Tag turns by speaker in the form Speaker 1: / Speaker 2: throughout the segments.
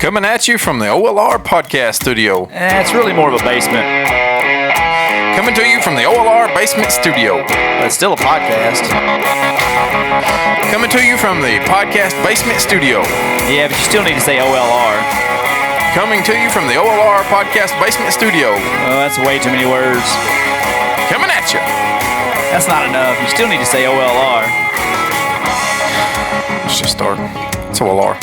Speaker 1: Coming at you from the OLR podcast studio.
Speaker 2: It's really more of a basement.
Speaker 1: Coming to you from the OLR basement studio.
Speaker 2: But it's still a podcast.
Speaker 1: Coming to you from the podcast basement studio.
Speaker 2: Yeah, but you still need to say OLR.
Speaker 1: Coming to you from the OLR podcast basement studio.
Speaker 2: Oh, that's way too many words.
Speaker 1: Coming at you.
Speaker 2: That's not enough. You still need to say OLR.
Speaker 1: Let's just start. It's OLR.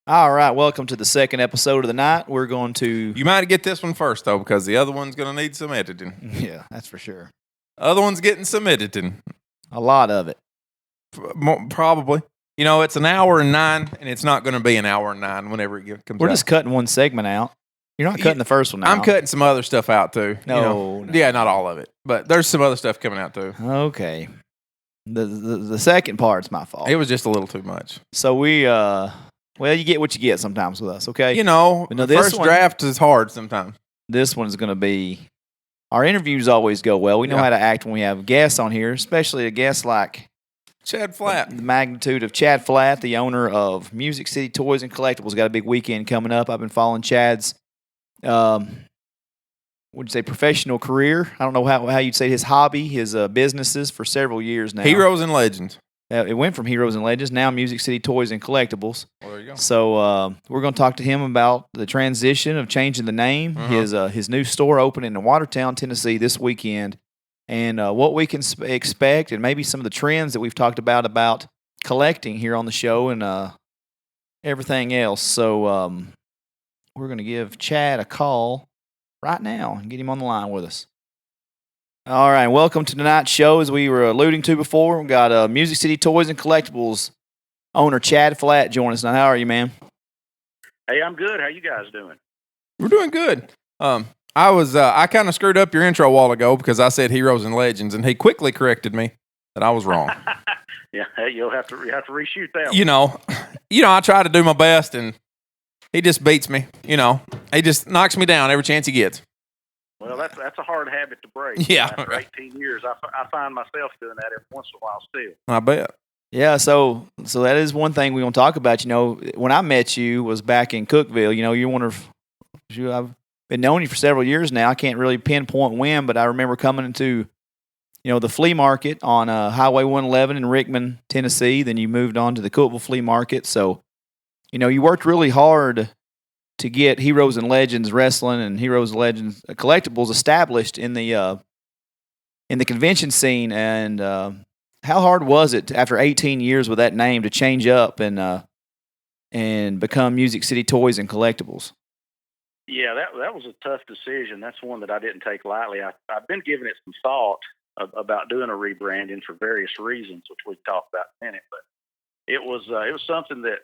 Speaker 2: All right, welcome to the second episode of the night. We're going to...
Speaker 1: You might get this one first, though, because the other one's going to need some editing.
Speaker 2: Yeah, that's for sure.
Speaker 1: Other one's getting some editing.
Speaker 2: A lot of it.
Speaker 1: Probably. You know, it's an hour and 9, and it's not going to be an hour and 9 whenever it comes out.
Speaker 2: We're just cutting one segment out. You're not cutting the first one out.
Speaker 1: I'm cutting some other stuff out, too.
Speaker 2: No.
Speaker 1: Yeah, not all of it. But there's some other stuff coming out, too.
Speaker 2: Okay. The second part's my fault.
Speaker 1: It was just a little too much.
Speaker 2: So we... Well, you get what you get sometimes with us, okay?
Speaker 1: You know,
Speaker 2: no,
Speaker 1: the first draft is hard sometimes.
Speaker 2: This one's going to be... Our interviews always go well. We know how to act when we have guests on here, especially a guest like...
Speaker 1: Chad Flatt.
Speaker 2: The magnitude of Chad Flatt, the owner of Music City Toys and Collectibles. Got a big weekend coming up. I've been following Chad's, professional career? I don't know how you'd say his hobby, his businesses for several years now.
Speaker 1: Heroes and Legends.
Speaker 2: It went from Heroes and Legends, now Music City Toys and Collectibles.
Speaker 1: Well, there you go.
Speaker 2: So we're going to talk to him about the transition of changing the name, his new store opening in Watertown, Tennessee this weekend, and what we can expect, and maybe some of the trends that we've talked about collecting here on the show and everything else. So we're going to give Chad a call right now and get him on the line with us. All right, welcome to tonight's show. As we were alluding to before, we've got Music City Toys and Collectibles owner Chad Flatt joining us. Now, how are you, man?
Speaker 3: Hey, I'm good. How you guys doing?
Speaker 1: We're doing good. I kind of screwed up your intro a while ago because I said Heroes and Legends, and he quickly corrected me that I was wrong.
Speaker 3: Yeah, you'll have to reshoot that.
Speaker 1: You know, I try to do my best, and he just beats me. You know, he just knocks me down every chance he gets.
Speaker 3: Well, that's a hard habit to break.
Speaker 1: Yeah.
Speaker 3: After 18 years, I find myself doing that every once in a while still.
Speaker 1: I bet.
Speaker 2: Yeah, so that is one thing we're going to talk about. You know, when I met you was back in Cookeville. You know, you're one of I've been knowing you for several years now. I can't really pinpoint when, but I remember coming into, the flea market on Highway 111 in Rickman, Tennessee. Then you moved on to the Cookeville Flea Market. So, you worked really hard to get Heroes and Legends Wrestling and Heroes and Legends Collectibles established in the convention scene. And how hard was it after 18 years with that name to change up and become Music City Toys and Collectibles?
Speaker 3: Yeah, that was a tough decision. That's one that I didn't take lightly. I've been giving it some thought about doing a rebranding for various reasons, which we can talk about in a minute. But it was something that,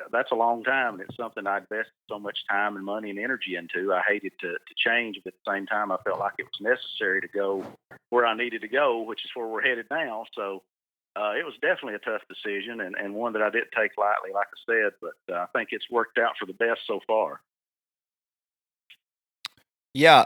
Speaker 3: that's a long time, and it's something I invested so much time and money and energy into. I hated to change, but at the same time, I felt like it was necessary to go where I needed to go, which is where we're headed now. So it was definitely a tough decision and one that I didn't take lightly, like I said, but I think it's worked out for the best so far.
Speaker 2: Yeah,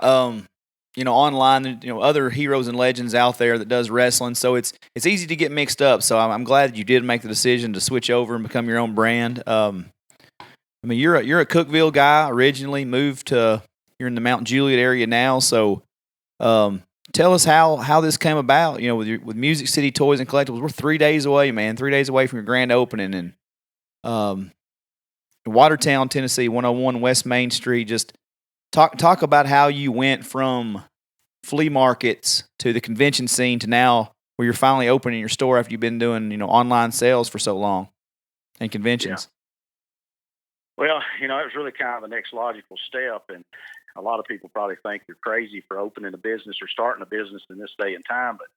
Speaker 2: online, other Heroes and Legends out there that does wrestling, so it's easy to get mixed up. So I'm glad that you did make the decision to switch over and become your own brand. You're a Cookeville guy originally, you're in the Mount Juliet area now. So tell us how this came about. With Music City Toys and Collectibles, we're 3 days away, man. 3 days away from your grand opening, and Watertown, Tennessee, 101 West Main Street. Just talk about how you went from flea markets to the convention scene to now where you're finally opening your store after you've been doing, online sales for so long and conventions.
Speaker 3: Yeah. Well, it was really kind of the next logical step. And a lot of people probably think you're crazy for opening a business or starting a business in this day and time. But,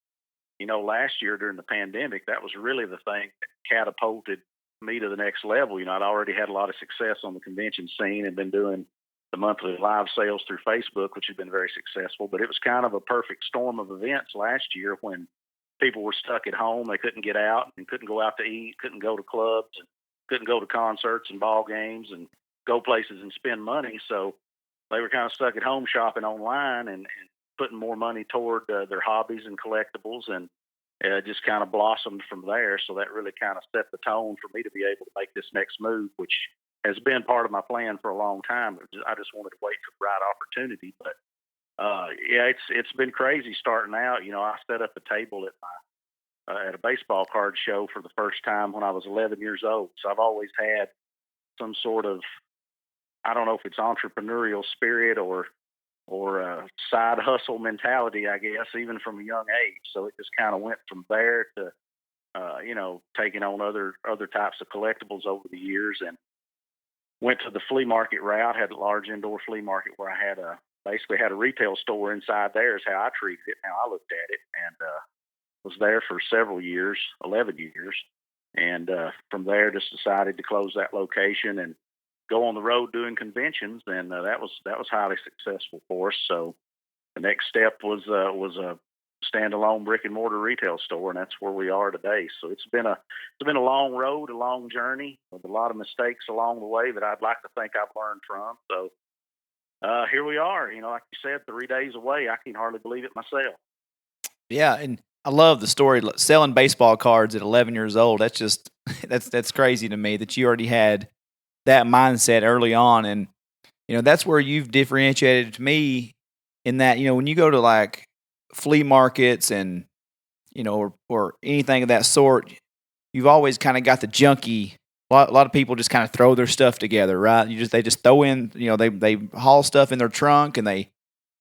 Speaker 3: last year during the pandemic, that was really the thing that catapulted me to the next level. I'd already had a lot of success on the convention scene and been doing the monthly live sales through Facebook, which had been very successful. But it was kind of a perfect storm of events last year when people were stuck at home. They couldn't get out and couldn't go out to eat, couldn't go to clubs, and couldn't go to concerts and ball games and go places and spend money. So they were kind of stuck at home shopping online, and putting more money toward their hobbies and collectibles, and just kind of blossomed from there. So that really kind of set the tone for me to be able to make this next move, which has been part of my plan for a long time. I just wanted to wait for the right opportunity. But yeah, it's been crazy starting out. You know, I set up a table at a baseball card show for the first time when I was 11 years old. So I've always had some sort of, I don't know if it's entrepreneurial spirit or side hustle mentality, I guess, even from a young age. So it just kind of went from there to, you know, taking on other types of collectibles over the years, and went to the flea market route, had a large indoor flea market where I had basically had a retail store inside there is how I treated it, how I looked at it, and was there for several years, 11 years. And from there just decided to close that location and go on the road doing conventions, and that was highly successful for us. So the next step was a standalone brick and mortar retail store, and that's where we are today. So it's been a long road, a long journey with a lot of mistakes along the way that I'd like to think I've learned from. So here we are. You know, like you said, 3 days away. I can hardly believe it myself.
Speaker 2: Yeah, and I love the story selling baseball cards at 11 years old. That's just that's crazy to me that you already had that mindset early on. And you know, that's where you've differentiated to me in that, you know, when you go to like flea markets and, you know, or anything of that sort, you've always kind of got the junkie. A lot of people just kind of throw their stuff together, right? They just throw in, you know, they haul stuff in their trunk and they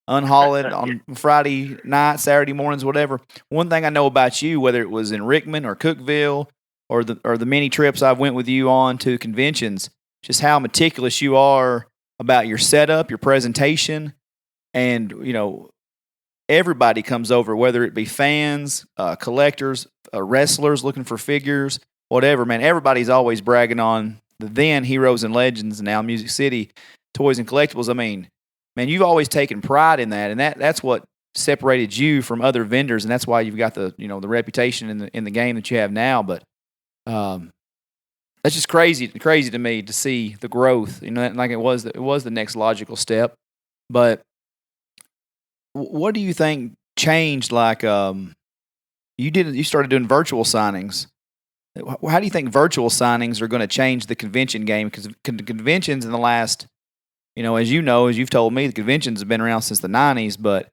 Speaker 2: unhaul it on Friday night, Saturday mornings, whatever. One thing I know about you, whether it was in Rickman or Cookeville or the many trips I've went with you on to conventions, just how meticulous you are about your setup, your presentation, and you know, everybody comes over, whether it be fans, collectors, wrestlers looking for figures, whatever. Man, everybody's always bragging on the then Heroes and Legends, now Music City Toys and Collectibles. I mean, man, you've always taken pride in that, and that's what separated you from other vendors, and that's why you've got the, you know, the reputation in the game that you have now. But that's just crazy to me to see the growth. You know, like it was the next logical step. But what do you think changed? Like you started doing virtual signings. How do you think virtual signings are going to change the convention game? Because conventions in the last, you know, as you've told me, the conventions have been around since the 90s, but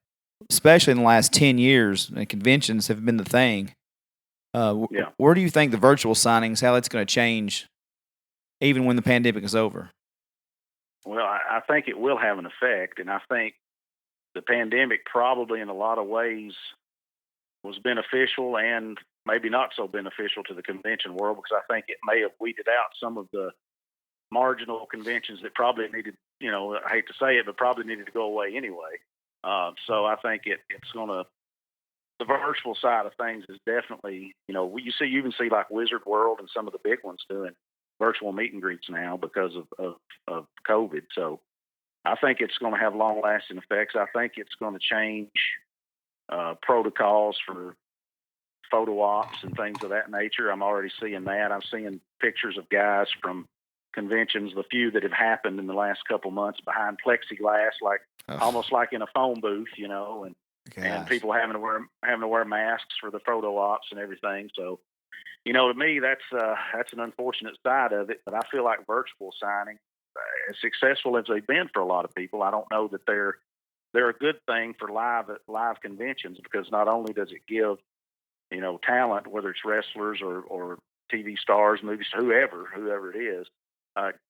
Speaker 2: especially in the last 10 years, conventions have been the thing.
Speaker 3: Yeah.
Speaker 2: Where do you think the virtual signings, how that's going to change even when the pandemic is over?
Speaker 3: Well, I think it will have an effect, and I think the pandemic probably in a lot of ways was beneficial and maybe not so beneficial to the convention world, because I think it may have weeded out some of the marginal conventions that probably needed, you know, I hate to say it, but probably needed to go away anyway. So I think it's going to, the virtual side of things is definitely, you know, you even see like Wizard World and some of the big ones doing virtual meet and greets now because of COVID. So I think it's going to have long lasting effects. I think it's going to change protocols for photo ops and things of that nature. I'm already seeing that. I'm seeing pictures of guys from conventions, the few that have happened in the last couple months, behind plexiglass, like almost like in a phone booth, you know, and people having to wear masks for the photo ops and everything. So, you know, to me, that's an unfortunate side of it. But I feel like virtual signing, as successful as they've been for a lot of people, I don't know that they're a good thing for live conventions, because not only does it give, you know, talent, whether it's wrestlers or TV stars, movies, whoever it is,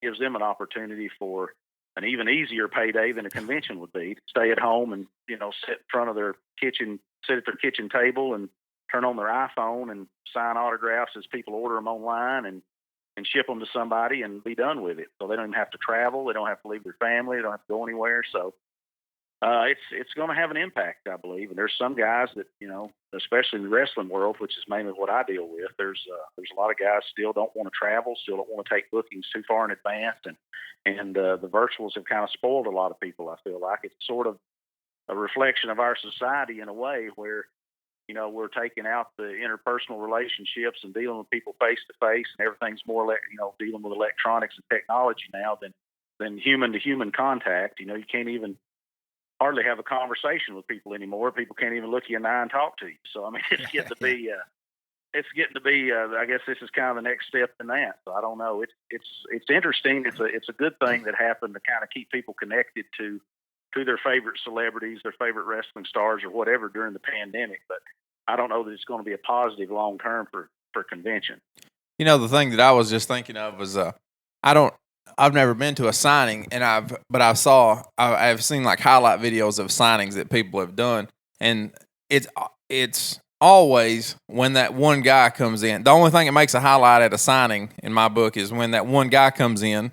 Speaker 3: gives them an opportunity for an even easier payday than a convention would be. To stay at home and, you know, sit at their kitchen table and turn on their iPhone and sign autographs as people order them online and ship them to somebody and be done with it. So they don't even have to travel. They don't have to leave their family. They don't have to go anywhere. So it's going to have an impact, I believe. And there's some guys that, you know, especially in the wrestling world, which is mainly what I deal with, there's a lot of guys still don't want to travel, still don't want to take bookings too far in advance. And the virtuals have kind of spoiled a lot of people, I feel like. It's sort of a reflection of our society in a way where, you know, we're taking out the interpersonal relationships and dealing with people face to face, and everything's more, you know, dealing with electronics and technology now than human to human contact. You know, you can't even hardly have a conversation with people anymore. People can't even look you in the eye and talk to you. So I mean, it's getting to be. I guess this is kind of the next step in that. So I don't know. It's interesting. It's a good thing that happened to kind of keep people connected to their favorite celebrities, their favorite wrestling stars, or whatever during the pandemic. But I don't know that it's going to be a positive long term for convention.
Speaker 1: You know, the thing that I was just thinking of was I've never been to a signing, and I've seen like highlight videos of signings that people have done, and it's always when that one guy comes in. The only thing that makes a highlight at a signing in my book is when that one guy comes in.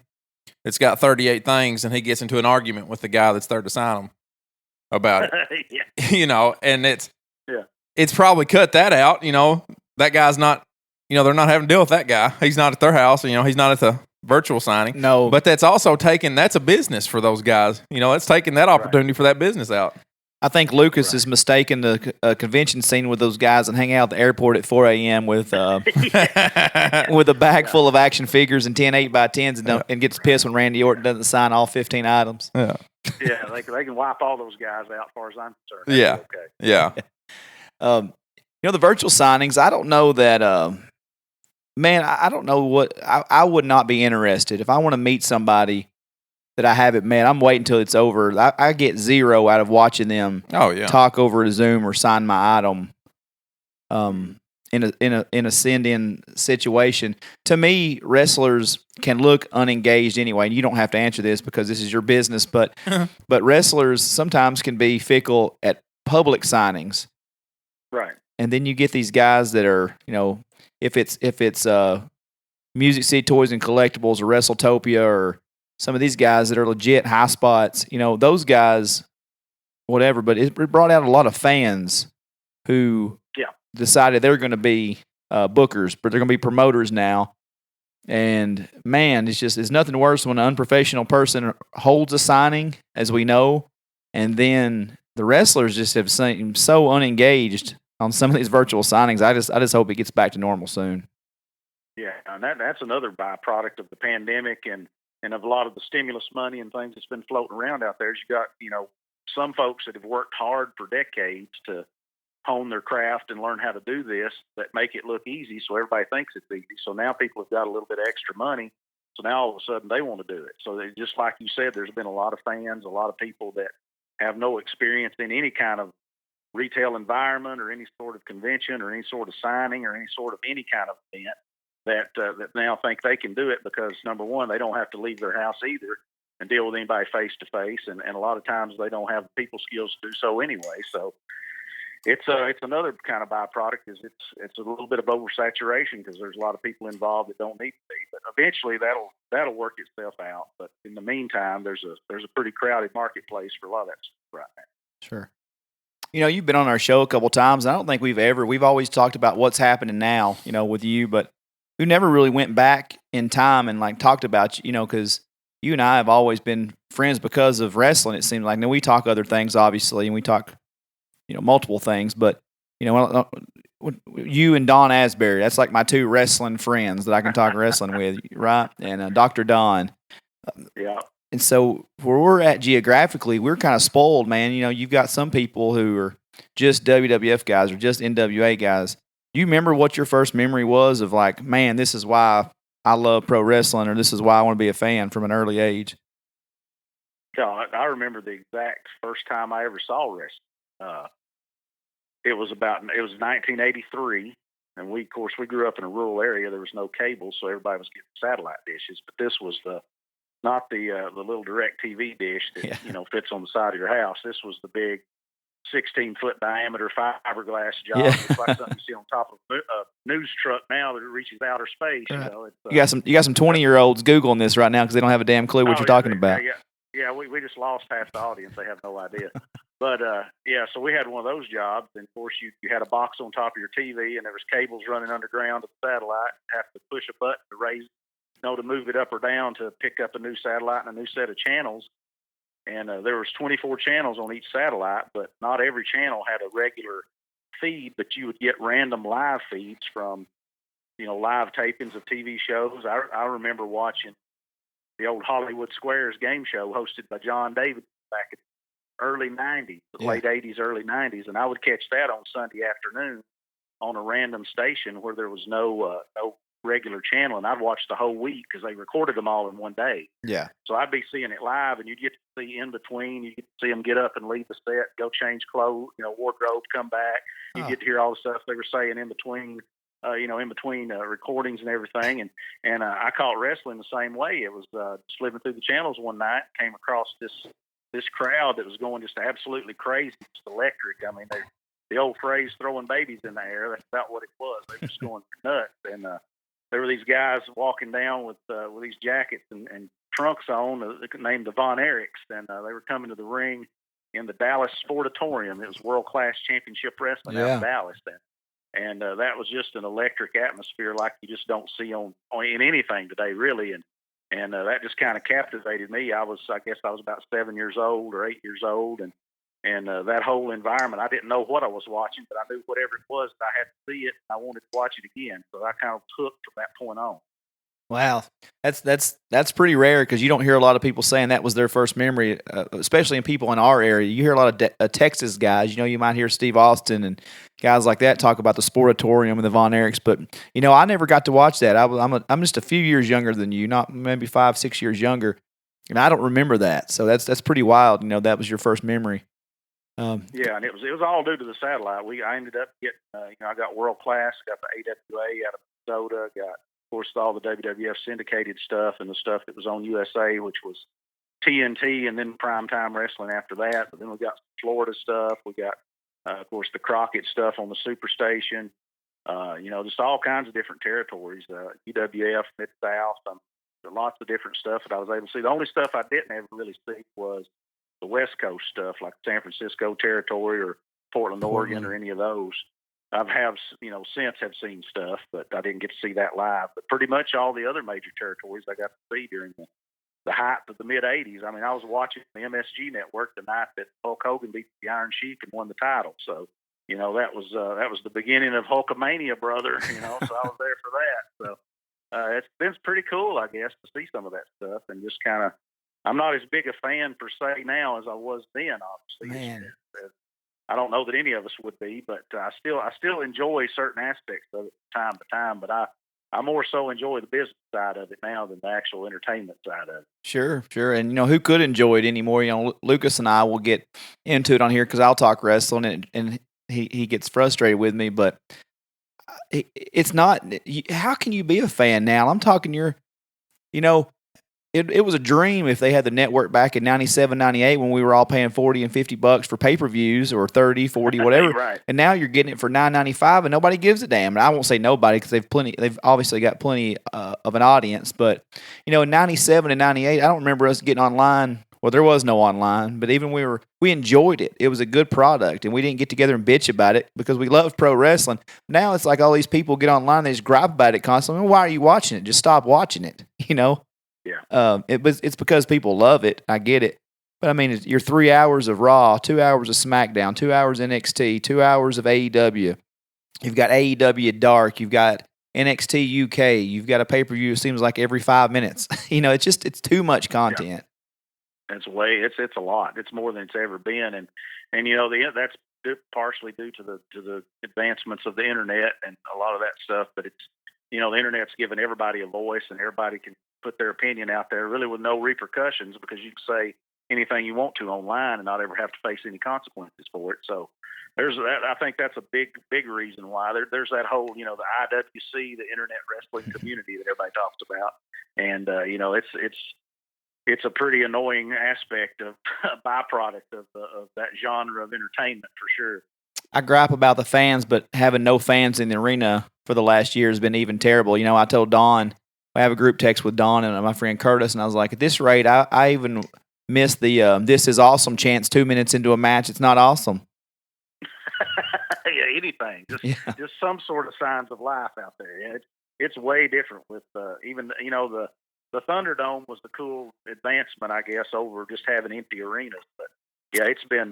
Speaker 1: It's got 38 things, and he gets into an argument with the guy that's there to sign him about it.
Speaker 3: Yeah.
Speaker 1: You know, and it's probably cut that out. You know, that guy's not. You know, they're not having to deal with that guy. He's not at their house. You know, he's not at the virtual signing.
Speaker 2: No.
Speaker 1: But that's also that's a business for those guys. You know, it's taking that opportunity for that business out.
Speaker 2: I think Lucas is mistaken the convention scene with those guys and hang out at the airport at 4 a.m. with with a bag full of action figures and 10 8x10s and gets pissed when Randy Orton doesn't sign all 15 items.
Speaker 1: Yeah.
Speaker 3: Yeah, they can wipe all those guys out as far as I'm concerned.
Speaker 1: Yeah.
Speaker 3: Okay.
Speaker 1: Yeah.
Speaker 2: You know, the virtual signings, I don't know that, man, I don't know what, I would not be interested. If I want to meet somebody that I haven't met, I'm waiting until it's over. I get zero out of watching them talk over a Zoom or sign my item in a send-in situation. To me, wrestlers can look unengaged anyway. And you don't have to answer this because this is your business, but wrestlers sometimes can be fickle at public signings.
Speaker 3: Right.
Speaker 2: And then you get these guys that are, you know, if it's Music City Toys and Collectibles or WrestleTopia or some of these guys that are legit high spots, you know, those guys, whatever. But it brought out a lot of fans who decided they're going to be bookers, but they're going to be promoters now. And man, it's nothing worse when an unprofessional person holds a signing, as we know, and then the wrestlers just have seemed so unengaged on some of these virtual signings. I just hope it gets back to normal soon.
Speaker 3: Yeah, and that's another byproduct of the pandemic and of a lot of the stimulus money and things that's been floating around out there. You got, you know, some folks that have worked hard for decades to hone their craft and learn how to do this that make it look easy, so everybody thinks it's easy. So now people have got a little bit of extra money, so now all of a sudden they want to do it. So just like you said, there's been a lot of fans, a lot of people that have no experience in any kind of retail environment or any sort of convention or any sort of signing or any kind of event that now think they can do it because, number one, they don't have to leave their house either and deal with anybody face to face, and a lot of times they don't have the people skills to do so anyway. So it's another kind of byproduct is it's a little bit of oversaturation because there's a lot of people involved that don't need to be, but eventually that'll work itself out. But in the meantime, there's a pretty crowded marketplace for a lot of that stuff right now.
Speaker 2: Sure. You know, you've been on our show a couple times. I don't think we've always talked about what's happening now, you know, with you, but we never really went back in time and like talked about, you know, because you and I have always been friends because of wrestling. It seems like now we talk other things, obviously, and we talk, you know, multiple things, but you know, you and Don Asbury, that's like my two wrestling friends that I can talk wrestling with, right? And Dr. Don.
Speaker 3: Yeah.
Speaker 2: And so where we're at geographically, we're kind of spoiled, man. You know, you've got some people who are just WWF guys or just NWA guys. Do you remember what your first memory was of like, man, this is why I love pro wrestling or this is why I want to be a fan from an early age?
Speaker 3: Yeah, I remember the exact first time I ever saw wrestling. It was 1983, and we grew up in a rural area. There was no cable, so everybody was getting satellite dishes. But this was not the little direct TV dish that you know fits on the side of your house. This was the big 16-foot diameter fiberglass job.
Speaker 2: Yeah.
Speaker 3: It's like something you see on top of a news truck now that it reaches outer space.
Speaker 2: Right.
Speaker 3: You know,
Speaker 2: you got some 20-year-olds Googling this right now because they don't have a damn clue what you're talking about.
Speaker 3: Yeah, we just lost half the audience. They have no idea. But so we had one of those jobs, and of course you had a box on top of your TV, and there was cables running underground to the satellite. You have to push a button to raise, to move it up or down to pick up a new satellite and a new set of channels. And there was 24 channels on each satellite, but not every channel had a regular feed, but you would get random live feeds from, live tapings of TV shows. I remember watching the old Hollywood Squares game show hosted by John David back in early 90s,
Speaker 2: Yeah.
Speaker 3: late 80s, early 90s, and I would catch that on Sunday afternoon on a random station where there was no regular channel, and I'd watch the whole week because they recorded them all in one day.
Speaker 2: Yeah.
Speaker 3: So I'd be seeing it live, and you'd get to see in between. You get to see them get up and leave the set, go change clothes, wardrobe, come back. You get to hear all the stuff they were saying in between, recordings and everything. And I caught wrestling the same way. It was just living through the channels one night, came across this crowd that was going just absolutely crazy, just electric. I mean, the old phrase "throwing babies in the air." That's about what it was. They were just going nuts, and there were these guys walking down with these jackets and trunks on, named the Von Erichs, and they were coming to the ring in the Dallas Sportatorium. It was World Class Championship Wrestling out of Dallas then. And that was just an electric atmosphere like you just don't see on in anything today, really. And that just kind of captivated me. I guess I was about 7 years old or 8 years old, and that whole environment, I didn't know what I was watching, but I knew whatever it was, I had to see it, and I wanted to watch it again. So I kind of took from that point on.
Speaker 2: Wow, that's pretty rare because you don't hear a lot of people saying that was their first memory, especially in people in our area. You hear a lot of Texas guys. You might hear Steve Austin and guys like that talk about the Sportatorium and the Von Erichs, but I never got to watch that. I'm just a few years younger than you, not maybe 5-6 years younger, and I don't remember that. So that's pretty wild. That was your first memory.
Speaker 3: Yeah, and it was all due to the satellite. I ended up getting, I got World Class, got the AWA out of Minnesota, got, of course, all the WWF syndicated stuff and the stuff that was on USA, which was TNT, and then Primetime Wrestling after that. But then we got Florida stuff. We got, of course, the Crockett stuff on the Superstation. Just all kinds of different territories. UWF, Mid-South, lots of different stuff that I was able to see. The only stuff I didn't ever really see was the West Coast stuff, like San Francisco territory or Portland, Oregon, or any of those. Since have seen stuff, but I didn't get to see that live. But pretty much all the other major territories I got to see during the height of the mid '80s. I mean, I was watching the MSG network the night that Hulk Hogan beat the Iron Sheik and won the title. So, that was the beginning of Hulkamania, brother. So I was there for that. So it's been pretty cool, I guess, to see some of that stuff and just kind of. I'm not as big a fan per se now as I was then. Obviously,
Speaker 2: Man.
Speaker 3: I don't know that any of us would be, but I still enjoy certain aspects of it from time to time. But I more so enjoy the business side of it now than the actual entertainment side of it.
Speaker 2: Sure. And who could enjoy it anymore? Lucas and I will get into it on here because I'll talk wrestling, and he gets frustrated with me. But it's not. How can you be a fan now? I'm talking It was a dream if they had the network back in 97, 98 when we were all paying $40 and $50 for pay-per-views, or 30, 40, whatever.
Speaker 3: Right.
Speaker 2: And now you're getting it for $9.95 and nobody gives a damn. And I won't say nobody because they've obviously got plenty of an audience. But, in 97 and 98, I don't remember us getting online. Well, there was no online, but even we enjoyed it. It was a good product, and we didn't get together and bitch about it because we loved pro wrestling. Now it's like all these people get online, they just gripe about it constantly. Well, why are you watching it? Just stop watching it,
Speaker 3: Yeah.
Speaker 2: It's because people love it. I get it. But I mean, you're 3 hours of Raw, 2 hours of SmackDown, 2 hours NXT, 2 hours of AEW. You've got AEW Dark. You've got NXT UK. You've got a pay-per-view. It seems like every 5 minutes. It's too much content.
Speaker 3: Yeah. It's a lot. It's more than it's ever been. And that's partially due to the advancements of the internet and a lot of that stuff. But it's, the internet's given everybody a voice, and everybody can put their opinion out there really with no repercussions, because you can say anything you want to online and not ever have to face any consequences for it. So there's that. I think that's a big reason why there's that whole, the IWC, the internet wrestling community that everybody talks about. And, it's a pretty annoying aspect of a byproduct of that genre of entertainment for sure.
Speaker 2: I gripe about the fans, but having no fans in the arena for the last year has been even terrible. I told Dawn, I have a group text with Dawn and my friend Curtis, and I was like, at this rate, I even missed the "this is awesome" chance 2 minutes into a match. It's not awesome.
Speaker 3: Yeah, anything. Just some sort of signs of life out there. Yeah, it's way different with even the Thunderdome was the cool advancement, I guess, over just having empty arenas. But yeah, it's been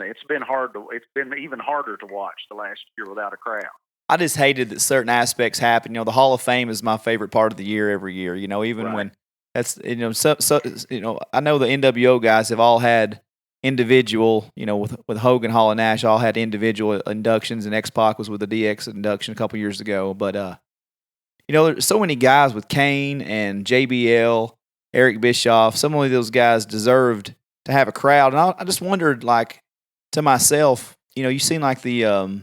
Speaker 3: even harder to watch the last year without a crowd.
Speaker 2: I just hated that certain aspects happen. The Hall of Fame is my favorite part of the year every year. Even
Speaker 3: right.
Speaker 2: when that's I know the NWO guys have all had individual, with Hogan, Hall, and Nash all had individual inductions, and X-Pac was with the DX induction a couple years ago. But, there's so many guys with Kane and JBL, Eric Bischoff. Some of those guys deserved to have a crowd. And I just wondered, like, to myself, you seen like the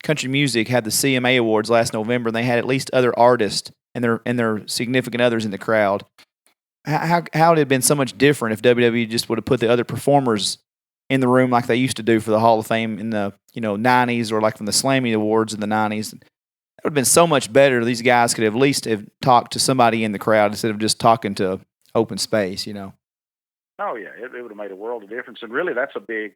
Speaker 2: country music had the CMA Awards last November, and they had at least other artists and their significant others in the crowd. How would it have been so much different if WWE just would have put the other performers in the room like they used to do for the Hall of Fame in the 90s, or like from the Slammy Awards in the 90s? That would have been so much better. These guys could have at least have talked to somebody in the crowd instead of just talking to open space.
Speaker 3: Oh yeah, it would have made a world of difference. And really, that's a big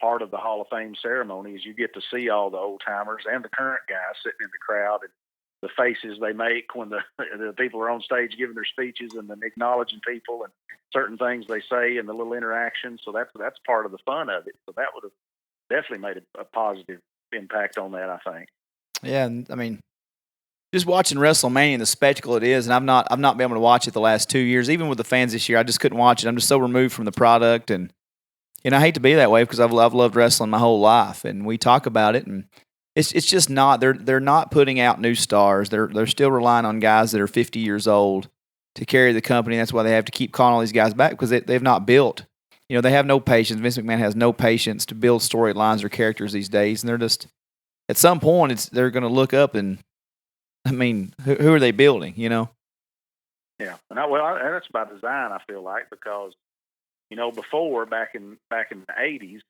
Speaker 3: part of the Hall of Fame ceremony is you get to see all the old timers and the current guys sitting in the crowd, and the faces they make when the people are on stage giving their speeches, and then acknowledging people and certain things they say and the little interaction. So that's part of the fun of it. So that would have definitely made a positive impact on that, I think.
Speaker 2: Yeah, and I mean, just watching WrestleMania and the spectacle it is, and I've not been able to watch it the last 2 years. Even with the fans this year, I just couldn't watch it. I'm just so removed from the product, and I hate to be that way because I've loved wrestling my whole life, and we talk about it, and it's just not. They're not putting out new stars. They're still relying on guys that are 50 years old to carry the company. That's why they have to keep calling all these guys back, because they've not built. They have no patience. Vince McMahon has no patience to build storylines or characters these days, and they're just at some point they're going to look up and, I mean, who are they building?
Speaker 3: Yeah, and that's by design. I feel like, because before back in the 80s.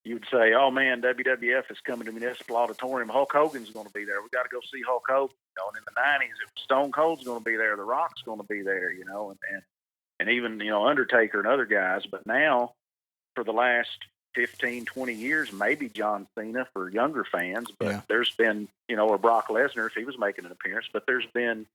Speaker 3: You would say, "Oh man, WWF is coming to Municipal Auditorium. Hulk Hogan's going to be there. We got to go see Hulk Hogan." And in the 90s, it was Stone Cold's going to be there. The Rock's going to be there. And even Undertaker and other guys. But now, for the last 15, 20 years, maybe John Cena for younger fans. But there's been or Brock Lesnar if he was making an appearance. But there's been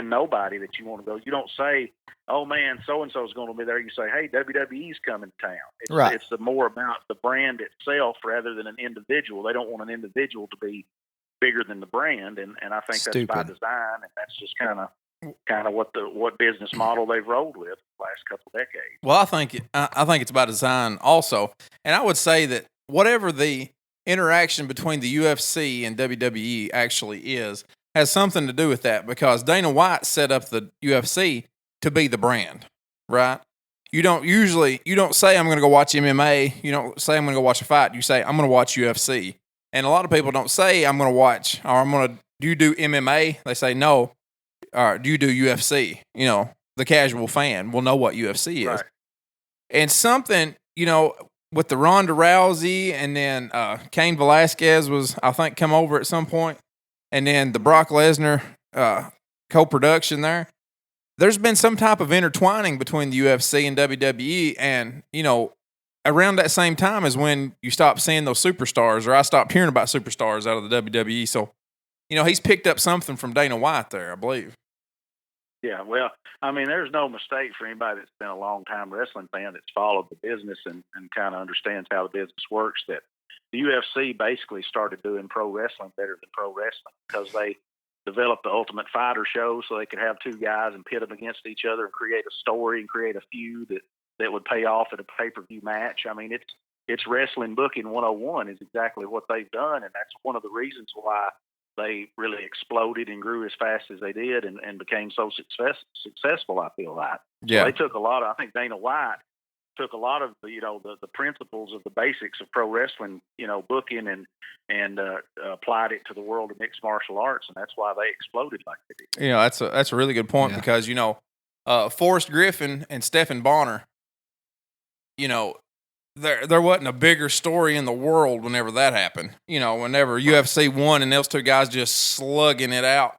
Speaker 3: nobody that you want to go. You don't say, "Oh man, so and so is going to be there." You say, "Hey, WWE's coming to town." It's more about the brand itself rather than an individual. They don't want an individual to be bigger than the brand, and I think that's by design, and that's just kind of what business model they've rolled with the last couple of decades.
Speaker 1: Well, I think it's by design also, and I would say that whatever the interaction between the UFC and WWE actually is, has something to do with that, because Dana White set up the UFC to be the brand, right? You don't say, "I'm going to go watch MMA." You don't say, "I'm going to go watch a fight." You say, "I'm going to watch UFC." And a lot of people don't say, "I'm going to watch," or "Do you do MMA?" They say, "No." Or, "Do you do UFC?" The casual fan will know what UFC is.
Speaker 3: Right.
Speaker 1: And something, with the Ronda Rousey, and then Cain Velasquez was, I think, come over at some point. And then the Brock Lesnar co-production there's been some type of intertwining between the UFC and WWE. And, around that same time is when you stop seeing those superstars, or I stopped hearing about superstars out of the WWE. So, he's picked up something from Dana White there, I believe.
Speaker 3: Yeah, well, I mean, there's no mistake for anybody that's been a long-time wrestling fan that's followed the business and kind of understands how the business works, that the UFC basically started doing pro wrestling better than pro wrestling, because they developed the Ultimate Fighter show so they could have two guys and pit them against each other and create a story and create a feud that would pay off at a pay-per-view match. I mean, it's wrestling booking 101 is exactly what they've done, and that's one of the reasons why they really exploded and grew as fast as they did and became so successful, I feel like.
Speaker 1: Yeah.
Speaker 3: So they took a lot of, I think Dana White took a lot of the principles of the basics of pro wrestling, booking and applied it to the world of mixed martial arts, and that's why they exploded like they did.
Speaker 1: That's a really good point, because Forrest Griffin and Stephen Bonner, there wasn't a bigger story in the world whenever that happened. Whenever UFC won and those two guys just slugging it out.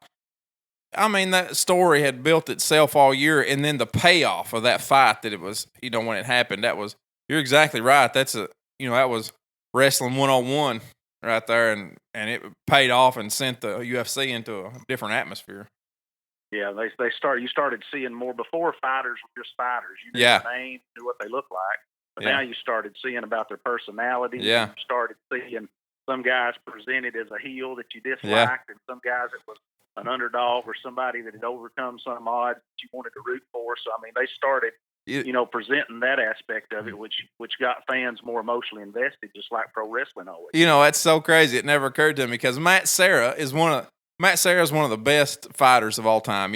Speaker 1: I mean, that story had built itself all year, and then the payoff of that fight that it was, when it happened, you're exactly right. That was wrestling 101 right there, and it paid off and sent the UFC into a different atmosphere.
Speaker 3: Yeah, you started seeing more. Before, fighters were just fighters. You knew their name, knew what they looked like. But now you started seeing about their personality.
Speaker 1: Yeah.
Speaker 3: You started seeing some guys presented as a heel that you disliked, and some guys that was an underdog or somebody that had overcome some odds that you wanted to root for. So, I mean, they started presenting that aspect of it, which got fans more emotionally invested, just like pro wrestling always.
Speaker 1: That's so crazy. It never occurred to me because Matt Serra is one of the best fighters of all time.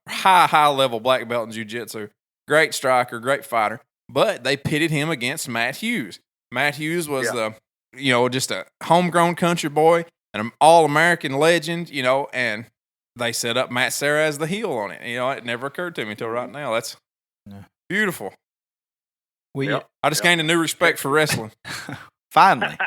Speaker 1: High level black belt in jiu-jitsu, great striker, great fighter. But they pitted him against Matt Hughes. Matt Hughes was just a homegrown country boy, an all-American legend, and they set up Matt Serra as the heel on it. It never occurred to me until right now. That's beautiful. I just gained a new respect for wrestling.
Speaker 2: Finally.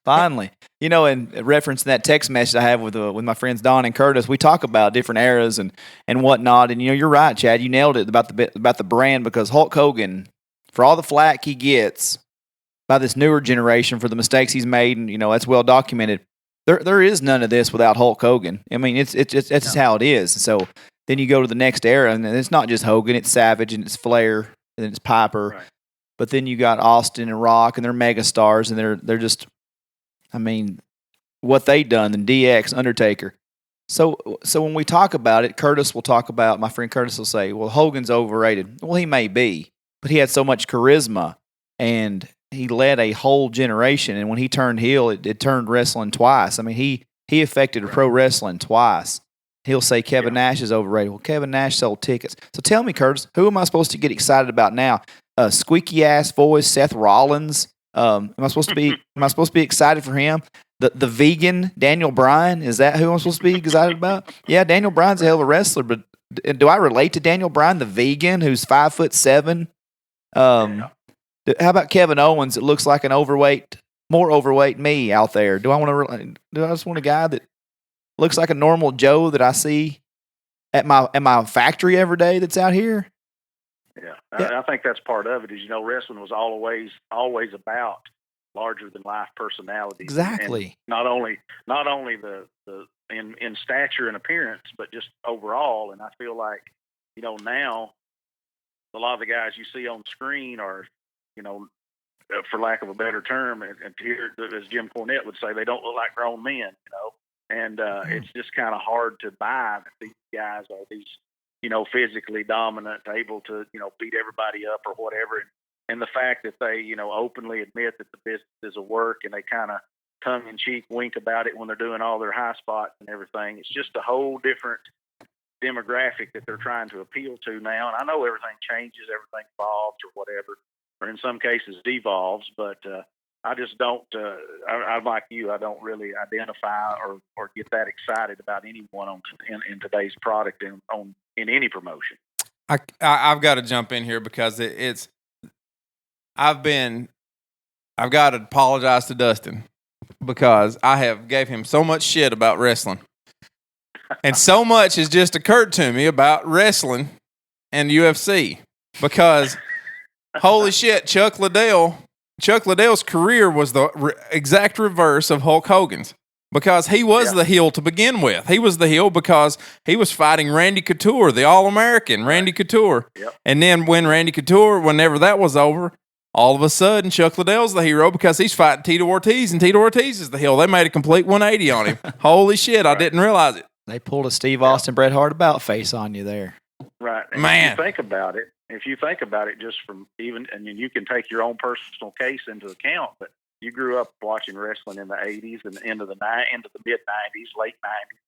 Speaker 2: And referencing that text message I have with my friends Don and Curtis, we talk about different eras and whatnot. And you're right, Chad. You nailed it about the brand, because Hulk Hogan, for all the flack he gets by this newer generation for the mistakes he's made, and that's well documented. There is none of this without Hulk Hogan. I mean, it's just how it is. So then you go to the next era, and it's not just Hogan; it's Savage and it's Flair and it's Piper.
Speaker 3: Right.
Speaker 2: But then you got Austin and Rock, and they're megastars, and they're just, I mean, what they done, and DX, Undertaker. So when we talk about it, my friend Curtis will say, well, Hogan's overrated. Well, he may be, but he had so much charisma, and he led a whole generation. And when he turned heel, it turned wrestling twice. I mean, he affected pro wrestling twice. He'll say Kevin Nash is overrated. Well, Kevin Nash sold tickets. So tell me, Curtis, who am I supposed to get excited about now? Squeaky ass voice, Seth Rollins. Am I supposed to be excited for him? The vegan Daniel Bryan, is that who I'm supposed to be excited about? Yeah, Daniel Bryan's a hell of a wrestler, but do I relate to Daniel Bryan, the vegan who's 5'7"? How about Kevin Owens? It looks like more overweight me out there. Do I just want a guy that looks like a normal Joe that I see at my factory every day that's out here?
Speaker 3: Yeah. I think that's part of it. Is wrestling was always about larger than life personalities.
Speaker 2: Exactly.
Speaker 3: And not only the in stature and appearance, but just overall. And I feel like now a lot of the guys you see on screen are for lack of a better term, and here, as Jim Cornette would say, they don't look like grown men. And it's just kind of hard to buy that these guys are these physically dominant, able to, beat everybody up or whatever. And the fact that they, openly admit that the business is a work, and they kind of tongue-in-cheek wink about it when they're doing all their high spots and everything. It's just a whole different demographic that they're trying to appeal to now. And I know everything changes, everything evolves or whatever, or in some cases devolves, but I just don't, I'm like you, I don't really identify or get that excited about anyone in today's product and in any promotion.
Speaker 1: I've got to jump in here because I've got to apologize to Dustin because I have gave him so much shit about wrestling. And so much has just occurred to me about wrestling and UFC because holy shit, Chuck Liddell's career was the exact reverse of Hulk Hogan's. Because he was the heel to begin with. He was the heel because he was fighting Randy Couture, the All-American Randy Couture.
Speaker 3: Yep.
Speaker 1: And then whenever that was over, all of a sudden Chuck Liddell's the hero because he's fighting Tito Ortiz, and Tito Ortiz is the heel. They made a complete 180 on him. Holy shit, I didn't realize it.
Speaker 2: They pulled a Steve Austin, Bret Hart about face on you there.
Speaker 3: Right. And
Speaker 1: man.
Speaker 3: If you think about it just from you can take your own personal case into account, but you grew up watching wrestling in the 80s and into the mid-90s, late 90s.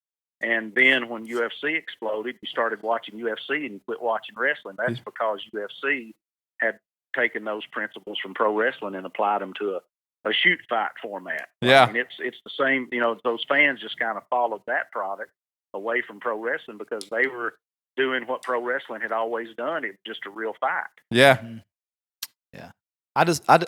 Speaker 3: And then when UFC exploded, you started watching UFC and you quit watching wrestling. That's because UFC had taken those principles from pro wrestling and applied them to a shoot fight format.
Speaker 1: Yeah.
Speaker 3: I mean, it's the same, those fans just kind of followed that product away from pro wrestling because they were doing what pro wrestling had always done. It was just a real fight.
Speaker 1: Yeah.
Speaker 2: Mm-hmm. Yeah.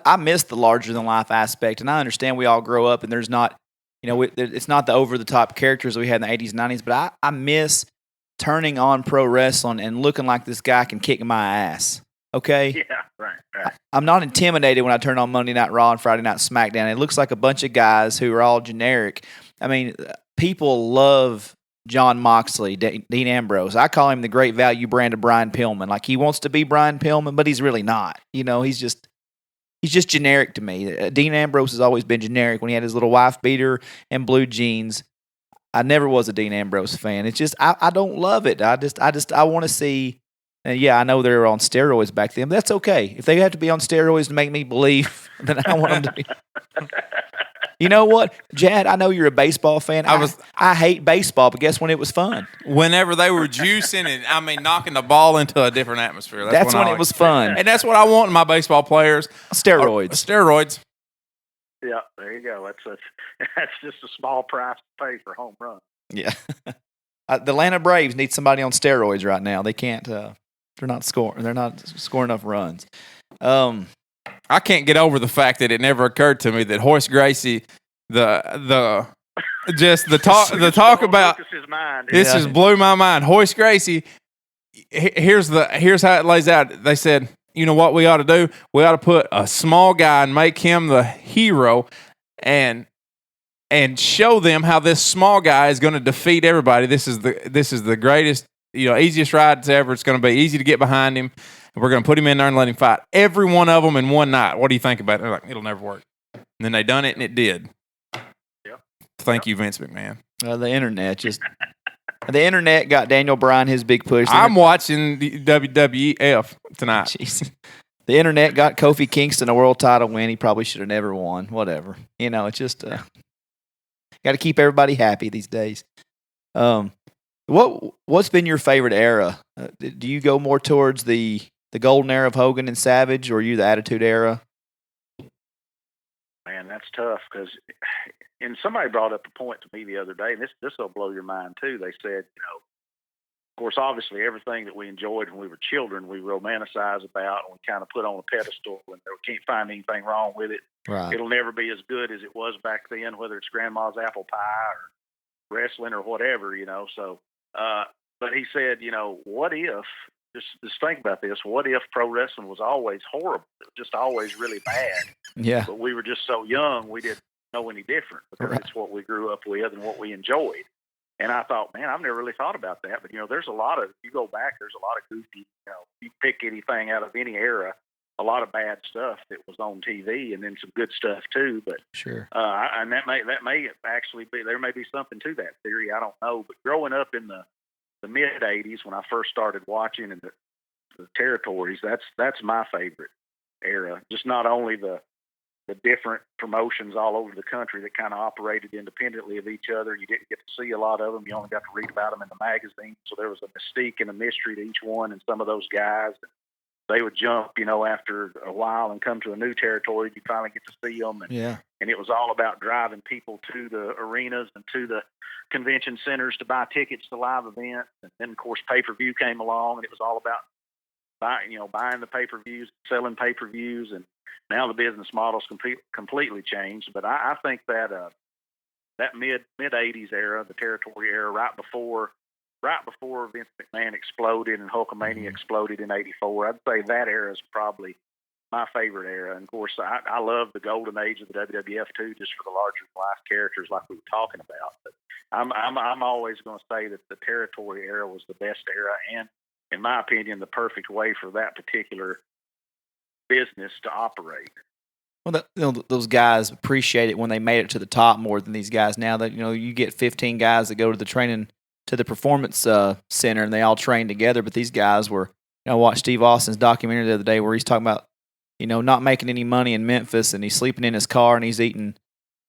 Speaker 2: I miss the larger than life aspect, and I understand we all grow up and there's not, it's not the over the top characters we had in the 80s and 90s, but I miss turning on pro wrestling and looking like this guy can kick my ass. Okay?
Speaker 3: Yeah, right.
Speaker 2: I'm not intimidated when I turn on Monday Night Raw and Friday Night SmackDown. It looks like a bunch of guys who are all generic. I mean, people love John Moxley, Dean Ambrose. I call him the great value brand of Brian Pillman. Like, he wants to be Brian Pillman, but he's really not. He's just generic to me. Dean Ambrose has always been generic. When he had his little wife beater and blue jeans, I never was a Dean Ambrose fan. It's just I don't love it. I want to see And yeah, I know they were on steroids back then, but that's okay. If they have to be on steroids to make me believe, then I want them to be. You know what, Chad? I know you're a baseball fan. I hate baseball, but guess when it was fun?
Speaker 1: Whenever they were juicing and knocking the ball into a different atmosphere.
Speaker 2: That's when it was fun.
Speaker 1: And that's what I want in my baseball players.
Speaker 2: Steroids.
Speaker 1: Steroids.
Speaker 3: Yeah, there you go. That's just a small price to pay for home run.
Speaker 2: Yeah. The Atlanta Braves need somebody on steroids right now. They can't. They're not scoring. They're not scoring enough runs.
Speaker 1: I can't get over the fact that it never occurred to me that Horace Gracie, the talk about this just blew my mind. Horace Gracie, here's how it lays out. They said, you know what we ought to do? We ought to put a small guy and make him the hero, and show them how this small guy is going to defeat everybody. This is the greatest, easiest ride ever. It's going to be easy to get behind him. We're going to put him in there and let him fight every one of them in one night. What do you think about it? They're like, it'll never work. And then they done it, and it did.
Speaker 3: Yeah.
Speaker 1: Thank you, Vince McMahon.
Speaker 2: The internet got Daniel Bryan his big push.
Speaker 1: I'm watching the WWF tonight.
Speaker 2: Jeez. The internet got Kofi Kingston a world title win. He probably should have never won. Whatever. It's just got to keep everybody happy these days. What's been your favorite era? Do you go more towards the golden era of Hogan and Savage, or are you the Attitude Era?
Speaker 3: Man, that's tough because, and somebody brought up a point to me the other day, and this will blow your mind too. They said, of course, obviously everything that we enjoyed when we were children, we romanticize about and we kind of put on a pedestal, and we can't find anything wrong with it.
Speaker 2: Right.
Speaker 3: It'll never be as good as it was back then, whether it's Grandma's apple pie or wrestling or whatever, So, but he said, what if? Just think about this. What if pro wrestling was always horrible? It was just always really bad.
Speaker 2: Yeah.
Speaker 3: But we were just so young, we didn't know any different because it's what we grew up with and what we enjoyed. And I thought, man, I've never really thought about that. But, there's a lot of, you go back, there's a lot of goofy, you pick anything out of any era, a lot of bad stuff that was on TV and then some good stuff too. But
Speaker 2: sure.
Speaker 3: And that may actually be, there may be something to that theory. I don't know. But growing up in the mid 80s, when I first started watching in the territories, that's my favorite era. Just not only the different promotions all over the country that kind of operated independently of each other. You didn't get to see a lot of them. You only got to read about them in the magazine. So there was a mystique and a mystery to each one. And some of those guys, they would jump, after a while and come to a new territory. You finally get to see them. And it was all about driving people to the arenas and to the convention centers to buy tickets to live events. And then, of course, pay-per-view came along, and it was all about buying the pay-per-views, selling pay-per-views. And now the business model's completely changed. But I think that that mid 80s era, the territory era, right before Vince McMahon exploded and Hulkamania exploded in '84, I'd say that era is probably my favorite era. And of course, I love the golden age of the WWF too, just for the larger than life characters like we were talking about. But I'm always going to say that the territory era was the best era, and in my opinion, the perfect way for that particular business to operate.
Speaker 2: Well, those guys appreciate it when they made it to the top more than these guys now. That you get 15 guys that go to the performance center and they all train together. But these guys were, I watched Steve Austin's documentary the other day where he's talking about, not making any money in Memphis, and he's sleeping in his car and he's eating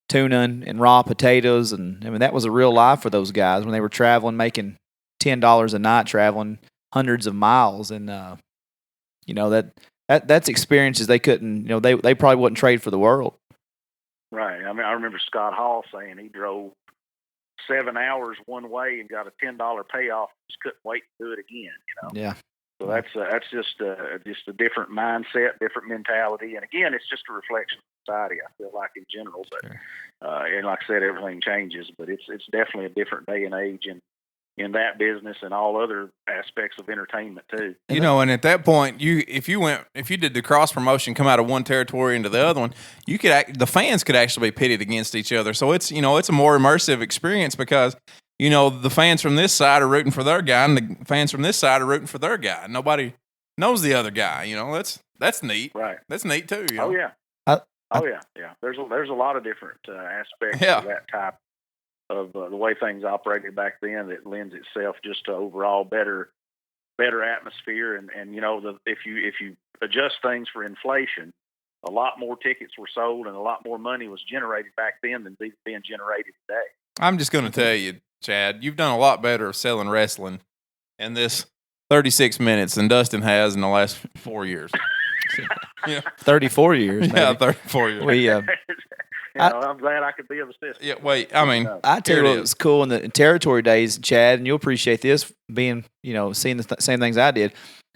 Speaker 2: tuna and raw potatoes. And that was a real life for those guys when they were traveling, making $10 a night, traveling hundreds of miles. And, that's experiences they couldn't, they probably wouldn't trade for the world.
Speaker 3: Right. I mean, I remember Scott Hall saying he drove 7 hours one way and got a $10 payoff. Just couldn't wait to do it again.
Speaker 2: Yeah.
Speaker 3: So that's just a different mindset, different mentality, and again, it's just a reflection of society. I feel like in general, but
Speaker 2: sure.
Speaker 3: And like I said, everything changes, but it's definitely a different day and age in that business and all other aspects of entertainment too.
Speaker 1: And at that point, if you did the cross promotion, come out of one territory into the other one, the fans could actually be pitted against each other. So it's it's a more immersive experience because the fans from this side are rooting for their guy, and the fans from this side are rooting for their guy. Nobody knows the other guy. That's neat.
Speaker 3: Right.
Speaker 1: That's neat too.
Speaker 3: Oh yeah. Yeah. There's a lot of different aspects of that type of the way things operated back then that lends itself just to overall better better atmosphere, and if you adjust things for inflation, a lot more tickets were sold and a lot more money was generated back then than being generated today.
Speaker 1: I'm just going to tell you, Chad, you've done a lot better of selling wrestling in this 36 minutes than Dustin has in the last 4 years.
Speaker 2: 34 years. Maybe.
Speaker 1: Yeah, 34 years.
Speaker 3: I'm glad I could be of assistance.
Speaker 1: Yeah, wait. I mean,
Speaker 2: I tell you what was cool in the territory days, Chad, and you'll appreciate this, being seeing the same things I did.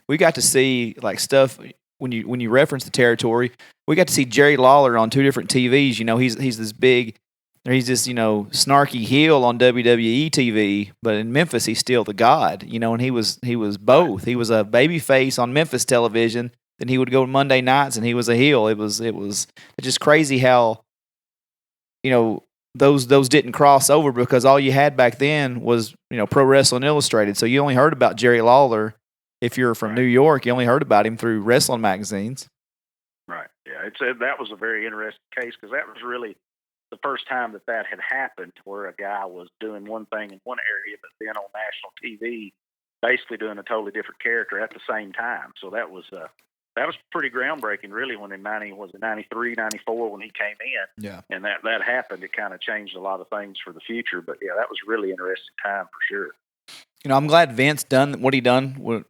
Speaker 2: We got to see like stuff when you reference the territory. We got to see Jerry Lawler on 2 different TVs. He's this big. He's this, snarky heel on WWE TV, but in Memphis he's still the God, and he was both. He was a baby face on Memphis television, then he would go Monday nights and he was a heel. It was just crazy how, those didn't cross over, because all you had back then was, Pro Wrestling Illustrated. So you only heard about Jerry Lawler if you're from New York. You only heard about him through wrestling magazines.
Speaker 3: Right. Yeah. That was a very interesting case, because that was really the first time that had happened, where a guy was doing one thing in one area, but then on national TV, basically doing a totally different character at the same time. So that was pretty groundbreaking, really, when in 93, 94 when he came in.
Speaker 2: Yeah. And
Speaker 3: that happened. It kind of changed a lot of things for the future. But yeah, that was a really interesting time for sure.
Speaker 2: I'm glad Vince done what he done with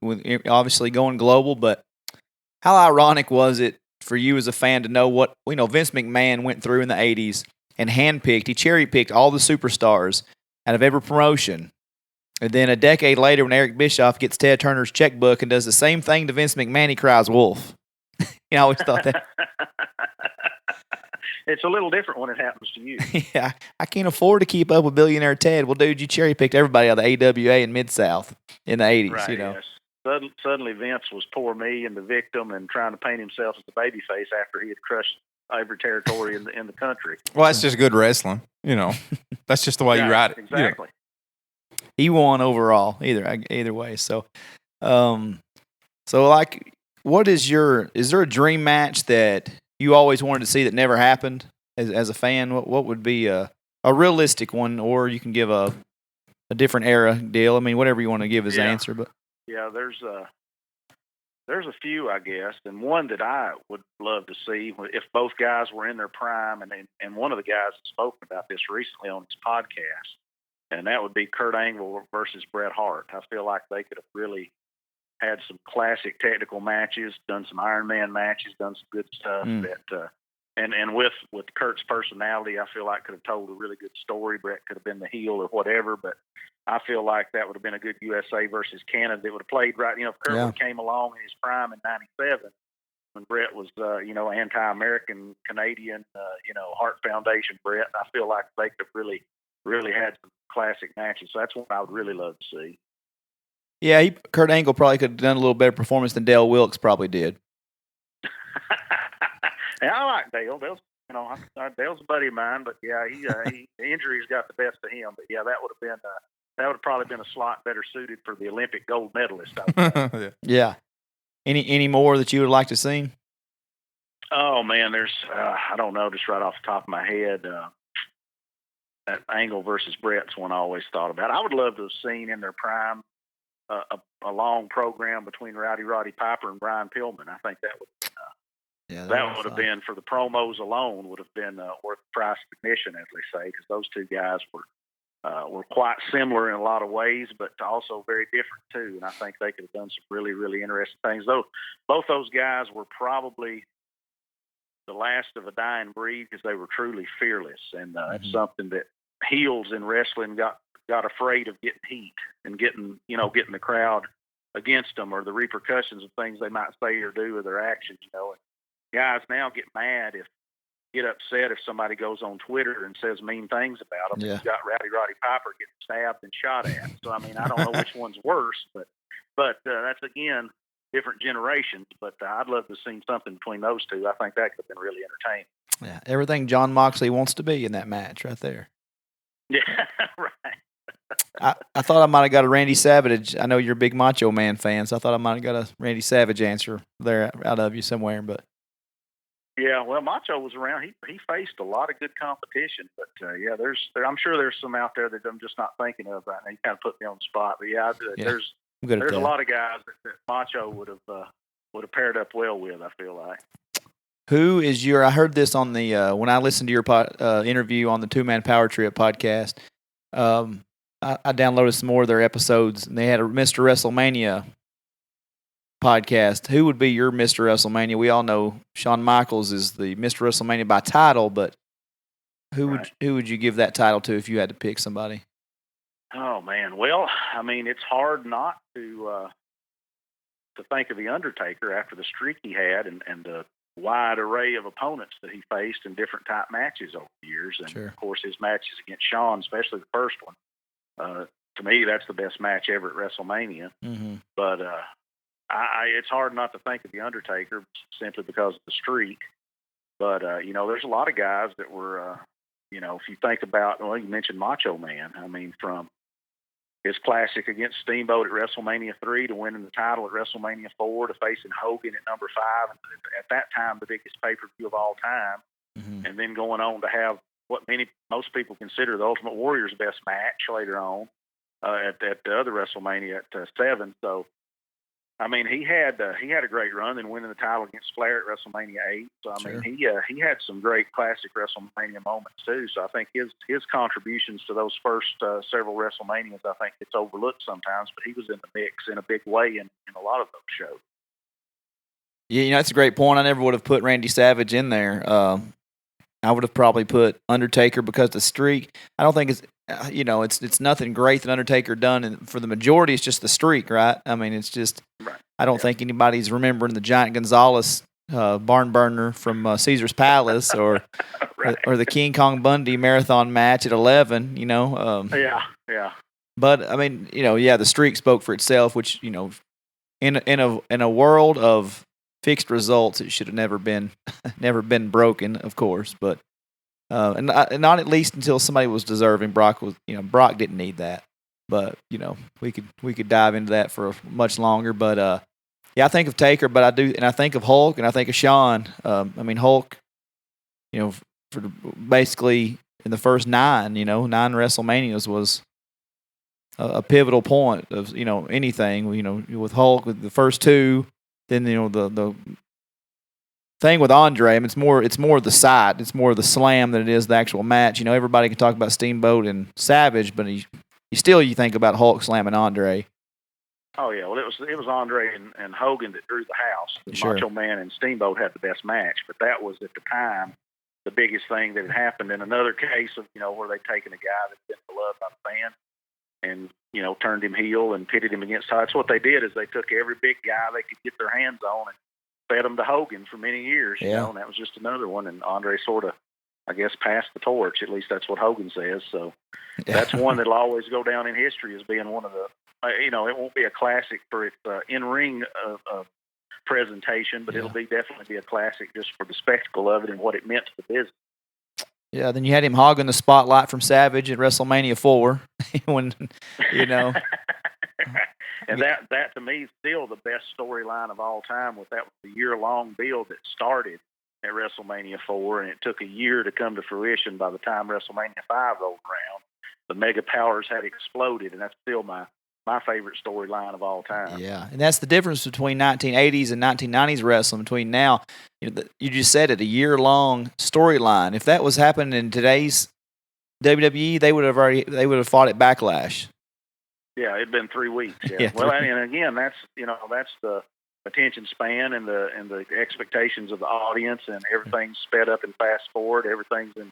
Speaker 2: obviously going global, but how ironic was it for you as a fan to know what Vince McMahon went through in the 80s and he cherry-picked all the superstars out of every promotion. And then a decade later, when Eric Bischoff gets Ted Turner's checkbook and does the same thing to Vince McMahon, he cries wolf. I always thought that.
Speaker 3: It's a little different when it happens to you.
Speaker 2: Yeah, I can't afford to keep up with billionaire Ted. Well, dude, you cherry-picked everybody out of the AWA and Mid-South in the 80s,
Speaker 3: right, Yes. Suddenly Vince was poor me and the victim and trying to paint himself as the babyface after he had crushed every territory in the country.
Speaker 1: Well, that's just good wrestling. That's just the way you write it.
Speaker 3: Exactly.
Speaker 2: He won overall either way. So, like, is there a dream match that you always wanted to see that never happened as a fan? What would be a realistic one, or you can give a different era deal? I mean, whatever you want to give as an answer, but
Speaker 3: yeah, there's a few, I guess, and one that I would love to see if both guys were in their prime, and one of the guys has spoken about this recently on his podcast, and that would be Kurt Angle versus Bret Hart. I feel like they could have really had some classic technical matches, done some Iron Man matches, done some good stuff. And with Kurt's personality, I feel like could have told a really good story. Bret could have been the heel or whatever, but I feel like that would have been a good USA versus Canada that would have played right. If Kurt came along in his prime in '97, when Bret was, anti-American Canadian, Hart Foundation Bret, I feel like they could have really had some classic matches. So that's one I would really love to see.
Speaker 2: Yeah, Kurt Angle probably could have done a little better performance than Dale Wilkes probably did.
Speaker 3: Yeah, I like Dale. Dale's a buddy of mine, but yeah, he injuries got the best of him. But yeah, that would have probably been a slot better suited for the Olympic gold medalist.
Speaker 2: Yeah. Any more that you would like to see?
Speaker 3: Oh man, there's I don't know, just right off the top of my head, that Angle versus Bret's one I always thought about. I would love to have seen in their prime a long program between Roddy Piper and Brian Pillman. I think that would. That would have been, for the promos alone, would have been worth the price of admission, as they say, because those two guys were quite similar in a lot of ways, but also very different too. And I think they could have done some really, really interesting things. Though both those guys were probably the last of a dying breed, because they were truly fearless, and it's something that heels in wrestling got afraid of getting heat and getting the crowd against them, or the repercussions of things they might say or do, or their actions. Guys now get upset if somebody goes on Twitter and says mean things about them.
Speaker 2: Yeah.
Speaker 3: You've got Roddy Piper getting stabbed and shot at. So I mean, I don't know which one's worse, but that's again different generations. But I'd love to have seen something between those two. I think that could have been really entertaining.
Speaker 2: Yeah, everything John Moxley wants to be in that match, right there.
Speaker 3: Yeah, right.
Speaker 2: I thought I might have got a Randy Savage. I know you're a big Macho Man fan, so I thought I might have got a Randy Savage answer there out of you somewhere, but.
Speaker 3: Yeah, well, Macho was around. He faced a lot of good competition, but I'm sure there's some out there that I'm just not thinking of right now. You kind of put me on the spot, but yeah,
Speaker 2: good at
Speaker 3: There's
Speaker 2: that.
Speaker 3: a lot of guys that Macho would have paired up well with, I feel like.
Speaker 2: Who is I heard this on the when I listened to your interview on the 2-Man Power Trip podcast. I downloaded some more of their episodes, and they had a Mr. WrestleMania podcast. Who would be your Mr. WrestleMania? We all know Shawn Michaels is the Mr. WrestleMania by title, but who would you give that title to if you had to pick somebody?
Speaker 3: Oh man, well, I mean, it's hard not to think of the Undertaker after the streak he had and the wide array of opponents that he faced in different type matches over the years, and
Speaker 2: Sure.
Speaker 3: Of course his matches against Shawn, especially the first one. To me, that's the best match ever at WrestleMania.
Speaker 2: Mm-hmm.
Speaker 3: But it's hard not to think of the Undertaker simply because of the streak. But there's a lot of guys that were, if you think about, well, you mentioned Macho Man. I mean, from his classic against Steamboat at WrestleMania 3 to winning the title at WrestleMania 4 to facing Hogan at number 5, at that time the biggest pay-per-view of all time,
Speaker 2: Mm-hmm.
Speaker 3: and then going on to have what most people consider the Ultimate Warrior's best match later on at the other WrestleMania at 7. So, I mean, he had a great run, then winning the title against Flair at WrestleMania 8. So, I mean, he had some great classic WrestleMania moments too. So, I think his contributions to those first several WrestleManias, I think it's overlooked sometimes, but he was in the mix in a big way in a lot of those shows.
Speaker 2: Yeah, that's a great point. I never would have put Randy Savage in there. I would have probably put Undertaker because the streak. I don't think it's nothing great that Undertaker done, and for the majority, it's just the streak, right? I mean, it's just I don't think anybody's remembering the Giant Gonzalez barn burner from Caesar's Palace or the King Kong Bundy marathon match at 11.
Speaker 3: Yeah.
Speaker 2: But I mean, the streak spoke for itself, which in a world of fixed results, it should have never been broken, of course, but and not at least until somebody was deserving. Brock didn't need that, but we could dive into that for much longer. But I think of Taker, but I think of Hulk, and I think of Shawn. I mean, Hulk, for basically in the first 9 WrestleManias was a pivotal point of anything. With Hulk, with the first 2. Then the thing with Andre, I mean, it's more the sight, it's more the slam than it is the actual match. Everybody can talk about Steamboat and Savage, but you think about Hulk slamming Andre.
Speaker 3: Oh yeah, well it was Andre and Hogan that drew the house.
Speaker 2: Sure.
Speaker 3: Macho Man and Steamboat had the best match, but that was at the time the biggest thing that had happened. In another case of where they'd taken a guy that's been beloved by the fans and turned him heel and pitted him against Hart. So what they did is they took every big guy they could get their hands on and fed them to Hogan for many years, and that was just another one. And Andre sort of, I guess, passed the torch. At least that's what Hogan says. So that's one that'll always go down in history as being one of the, it won't be a classic for its in-ring presentation, but it'll definitely be a classic just for the spectacle of it and what it meant to the business.
Speaker 2: Yeah, then you had him hogging the spotlight from Savage at WrestleMania 4 when,
Speaker 3: And that to me is still the best storyline of all time. With that was the year-long build that started at WrestleMania 4, and it took a year to come to fruition. By the time WrestleMania 5 rolled around, the Mega Powers had exploded, and that's still my favorite storyline of all time.
Speaker 2: Yeah, and that's the difference between 1980s and 1990s wrestling. Between now, you just said it, a year-long storyline. If that was happening in today's WWE, they would have fought at Backlash.
Speaker 3: Yeah, it'd been 3 weeks. Yeah. Well, and again, that's the attention span and the expectations of the audience, and everything's sped up and fast forward. Everything's in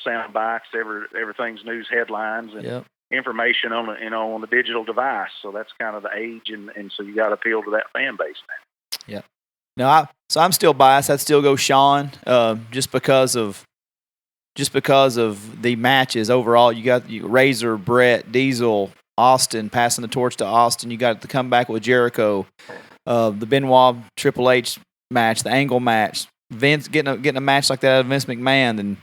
Speaker 3: sound bites. Everything's news headlines and information on the digital device. So that's kind of the age, and so you got to appeal to that fan base now.
Speaker 2: Yeah. No, so I'm still biased. I'd still go Shawn, just because of the matches overall. You got Razor, Bret, Diesel, Austin passing the torch to Austin. You got the comeback with Jericho, the Benoit Triple H match, the Angle match, Vince getting a match like that out of Vince McMahon, and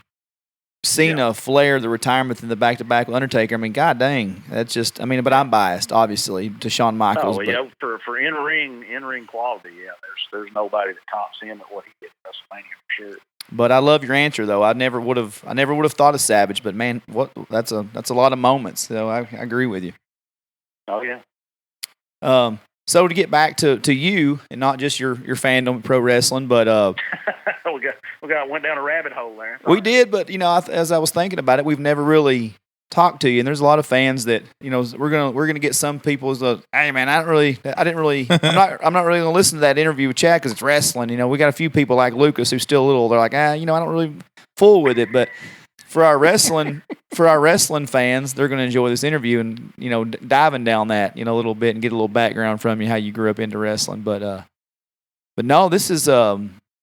Speaker 2: Cena, Flair, the retirement, and the back-to-back with Undertaker. I mean, god dang, that's just. I mean, but I'm biased, obviously, to Shawn Michaels.
Speaker 3: Oh yeah, for in-ring quality, there's nobody that tops him at what he did at WrestleMania for sure.
Speaker 2: But I love your answer, though. I never would have thought of Savage, but man, that's a lot of moments. So I agree with you.
Speaker 3: Oh yeah.
Speaker 2: So to get back to you and not just your fandom of pro wrestling, but
Speaker 3: went down a rabbit hole there.
Speaker 2: We did, but as I was thinking about it, we've never really talked to you, and there's a lot of fans that we're gonna get some people who's like, hey man, I'm not really gonna listen to that interview with Chad because it's wrestling. We got a few people like Lucas who's still a little. They're like, I don't really fool with it, but for our wrestling fans, they're going to enjoy this interview and diving down that a little bit and get a little background from you how you grew up into wrestling. But no, this is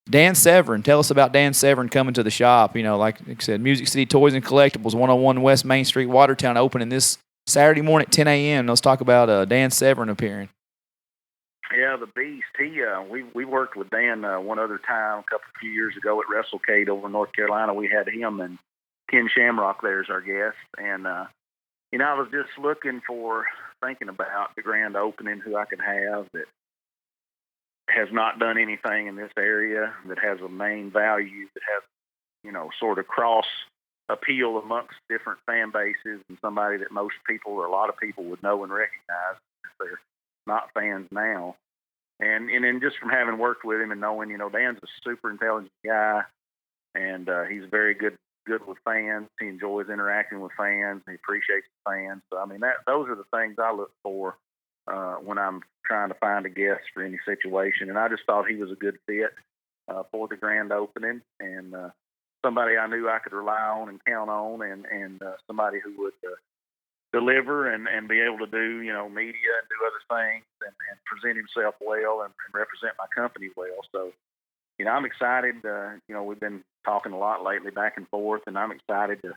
Speaker 2: Dan Severn. Tell us about Dan Severn coming to the shop. Like I said, Music City Toys and Collectibles, 101 West Main Street, Watertown, opening this Saturday morning at 10 a.m. Let's talk about Dan Severn appearing.
Speaker 3: Yeah, the Beast. We worked with Dan one other time a few years ago at WrestleCade over in North Carolina. We had him and Ken Shamrock there as our guest, and I was just thinking about the grand opening, who I could have that has not done anything in this area, that has a main value, that has sort of cross appeal amongst different fan bases, and somebody that most people or a lot of people would know and recognize if they're not fans now. And then just from having worked with him and knowing, Dan's a super intelligent guy, and he's very good with fans. He enjoys interacting with fans. He appreciates the fans. So, those are the things I look for when I'm trying to find a guest for any situation. And I just thought he was a good fit for the grand opening, and somebody I knew I could rely on and count on, and somebody who would deliver and be able to do, media and do other things and present himself well and represent my company well. So, I'm excited. We've been talking a lot lately back and forth, and I'm excited to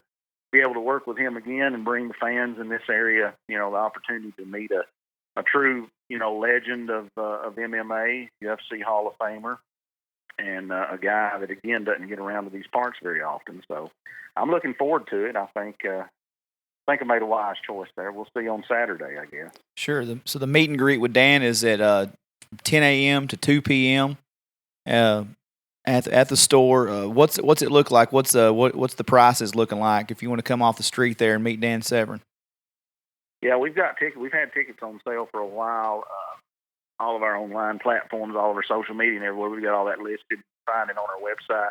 Speaker 3: be able to work with him again and bring the fans in this area, the opportunity to meet a true, legend of MMA, UFC Hall of Famer, and a guy that, again, doesn't get around to these parts very often. So I'm looking forward to it. I think I made a wise choice there. We'll see you on Saturday, I guess.
Speaker 2: Sure. So the meet and greet with Dan is at 10 a.m. to 2 p.m. At the store. What's it look like? What's the prices looking like if you want to come off the street there and meet Dan Severn?
Speaker 3: Yeah, we've got tickets. We've had tickets on sale for a while. All of our online platforms, all of our social media, and everywhere. We've got all that listed. Find it on our website,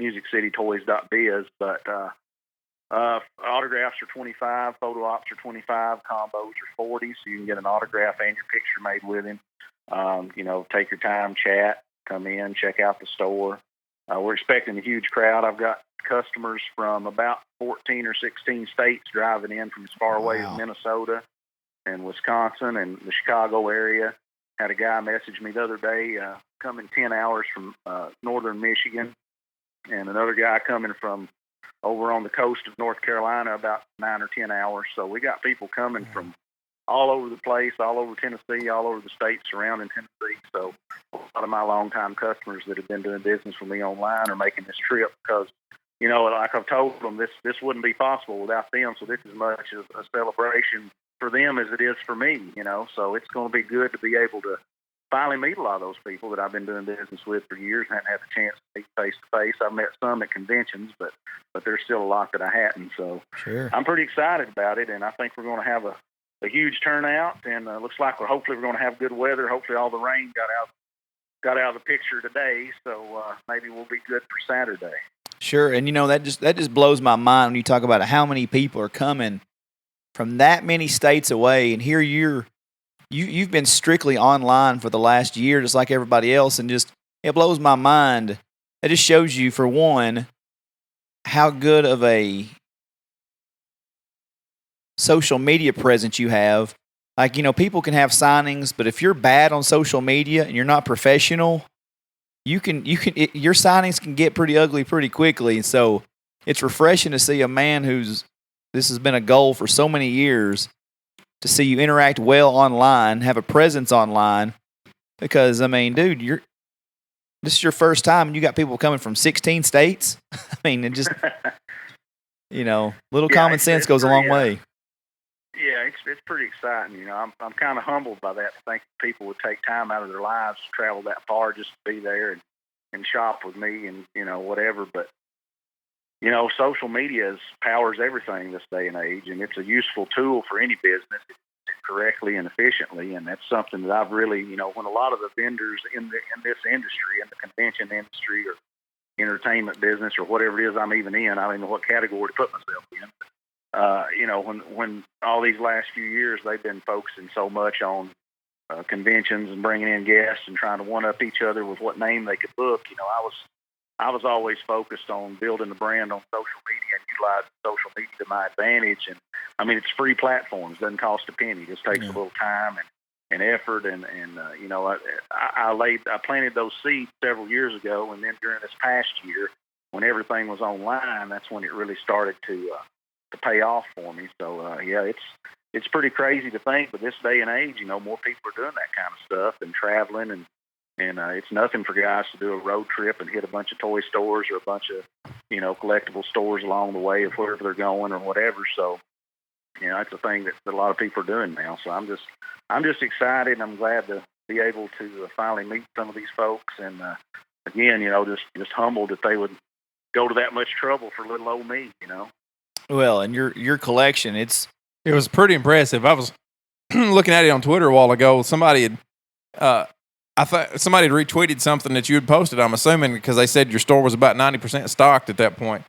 Speaker 3: musiccitytoys.biz. But autographs are $25, photo ops are $25, combos are $40. So you can get an autograph and your picture made with him. Take your time, chat, come in, check out the store. We're expecting a huge crowd. I've got customers from about 14 or 16 states driving in from as far away as Minnesota and Wisconsin and the Chicago area. Had a guy message me the other day coming 10 hours from northern Michigan, and another guy coming from over on the coast of North Carolina about 9 or 10 hours. So we got people coming from all over the place, all over Tennessee, all over the states surrounding Tennessee. So a lot of my longtime customers that have been doing business with me online are making this trip because, like I've told them, this wouldn't be possible without them. So this is as much a celebration for them as it is for me, So it's going to be good to be able to finally meet a lot of those people that I've been doing business with for years and haven't had the chance to meet face to face. I've met some at conventions, but there's still a lot that I hadn't. So
Speaker 2: sure.
Speaker 3: I'm pretty excited about it, and I think we're going to have a huge turnout, and looks like hopefully we're going to have good weather. Hopefully all the rain got out of the picture today, so maybe we'll be good for Saturday.
Speaker 2: Sure, and that just blows my mind when you talk about how many people are coming from that many states away, and here you've been strictly online for the last year, just like everybody else, and just it blows my mind. It just shows you, for one, how good of a social media presence you have. Like, people can have signings, but if you're bad on social media and you're not professional, your signings can get pretty ugly pretty quickly. And so it's refreshing to see a man this has been a goal for so many years, to see you interact well online, have a presence online, because, dude, this is your first time and you got people coming from 16 states. It just, little common sense goes a long way.
Speaker 3: Yeah, it's pretty exciting. I'm kind of humbled by that. I think people would take time out of their lives to travel that far just to be there and shop with me and, whatever. But, social media powers everything this day and age, and it's a useful tool for any business. It correctly and efficiently. And that's something that I've really, when a lot of the vendors in this industry, in the convention industry or entertainment business or whatever it is I'm even in, I don't even know what category to put myself in. When all these last few years they've been focusing so much on conventions and bringing in guests and trying to one up each other with what name they could book. I was always focused on building the brand on social media and utilizing social media to my advantage. And I mean, it's free platforms, doesn't cost a penny. It just takes a little time and effort. And I planted those seeds several years ago, and then during this past year, when everything was online, that's when it really started to pay off for me. So it's pretty crazy to think, but this day and age, more people are doing that kind of stuff and traveling, and it's nothing for guys to do a road trip and hit a bunch of toy stores or a bunch of, collectible stores along the way of wherever they're going or whatever. So, it's a thing that a lot of people are doing now. So I'm just excited, and I'm glad to be able to finally meet some of these folks. And again, just humbled that they would go to that much trouble for little old me.
Speaker 2: Well, and your collection, it
Speaker 1: was pretty impressive. I was looking at it on Twitter a while ago. Somebody had I thought somebody had retweeted something that you had posted, I'm assuming, because they said your store was about 90% stocked at that point.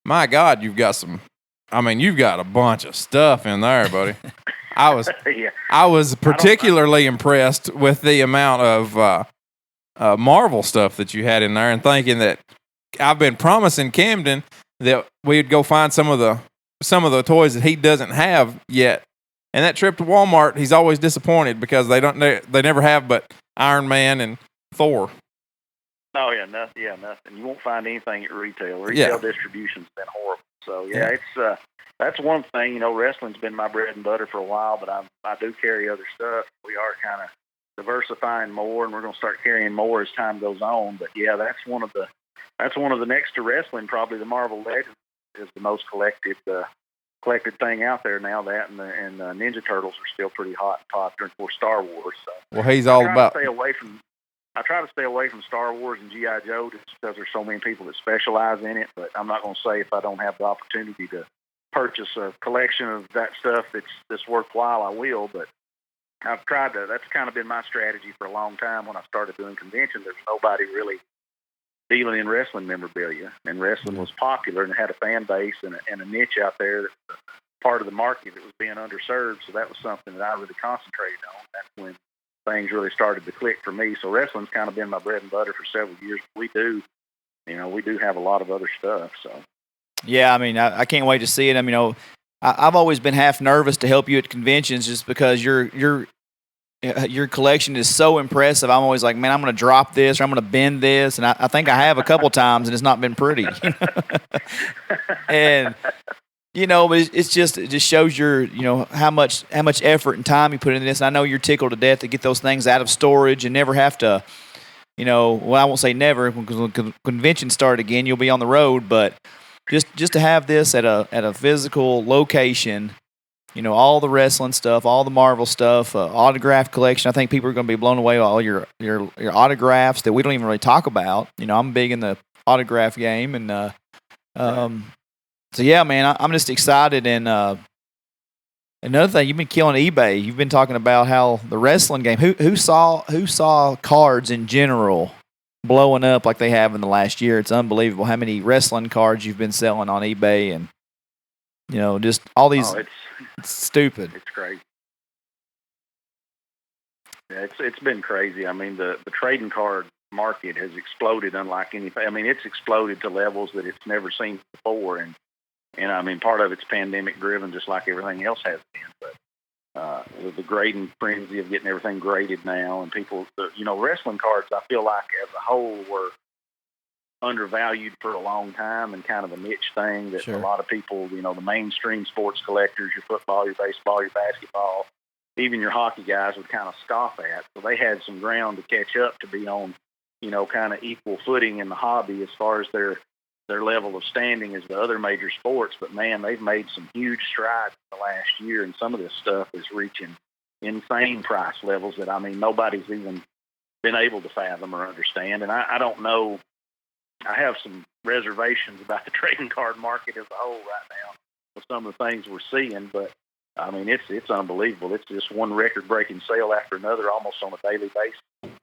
Speaker 1: My God, you've got a bunch of stuff in there, buddy. I was particularly impressed with the amount of Marvel stuff that you had in there, and thinking that I've been promising Camden that we'd go find some of the toys that he doesn't have yet. And that trip to Walmart, he's always disappointed because they never have but Iron Man and Thor.
Speaker 3: Oh yeah, nothing. You won't find anything at retail. Retail distribution's been horrible. So it's that's one thing. Wrestling's been my bread and butter for a while, but I do carry other stuff. We are kind of diversifying more, and we're going to start carrying more as time goes on. But that's one of the next to wrestling. Probably the Marvel Legends is the most collected thing out there now. That and Ninja Turtles are still pretty hot and popular. And of course, Star Wars. So
Speaker 1: well, he's all about.
Speaker 3: I try to stay away from Star Wars and G.I. Joe just because there's so many people that specialize in it. But I'm not going to say if I don't have the opportunity to purchase a collection of that stuff that's worthwhile, I will. But I've tried to. That's kind of been my strategy for a long time. When I started doing conventions, there's nobody really dealing in wrestling memorabilia, and wrestling was popular and had a fan base and a niche out there that was part of the market that was being underserved. So that was something that I really concentrated on. That's when things really started to click for me. So wrestling's kind of been my bread and butter for several years. We do have a lot of other stuff. So
Speaker 2: yeah, I mean, I can't wait to see it. I mean, I've always been half nervous to help you at conventions just because your collection is so impressive. I'm always like, man, I'm going to drop this or I'm going to bend this. And I think I have a couple times and it's not been pretty. And, but it just shows your, how much effort and time you put into this. And I know you're tickled to death to get those things out of storage and never have to, well, I won't say never, because when conventions start again, you'll be on the road, but just to have this at a physical location, all the wrestling stuff, all the Marvel stuff, autograph collection. I think people are going to be blown away by all your autographs that we don't even really talk about. I'm big in the autograph game, and so yeah, man, I'm just excited. And another thing, you've been killing eBay. You've been talking about how the wrestling game. Who saw cards in general blowing up like they have in the last year? It's unbelievable how many wrestling cards you've been selling on eBay, and just all these. It's stupid.
Speaker 3: It's crazy. Yeah, it's been crazy. I mean, the trading card market has exploded unlike anything. I mean, it's exploded to levels that it's never seen before, and I mean, part of it's pandemic driven, just like everything else has been. But the grading frenzy of getting everything graded now, and people, wrestling cards, I feel like as a whole were undervalued for a long time and kind of a niche thing that a lot of people, the mainstream sports collectors, your football, your baseball, your basketball, even your hockey guys would kind of scoff at. So they had some ground to catch up to be on, kind of equal footing in the hobby as far as their level of standing as the other major sports. But man, they've made some huge strides in the last year, and some of this stuff is reaching insane price levels that, I mean, nobody's even been able to fathom or understand. And I don't know. I have some reservations about the trading card market as a whole right now with some of the things we're seeing, but I mean, it's unbelievable. It's just one record-breaking sale after another, almost on a daily basis.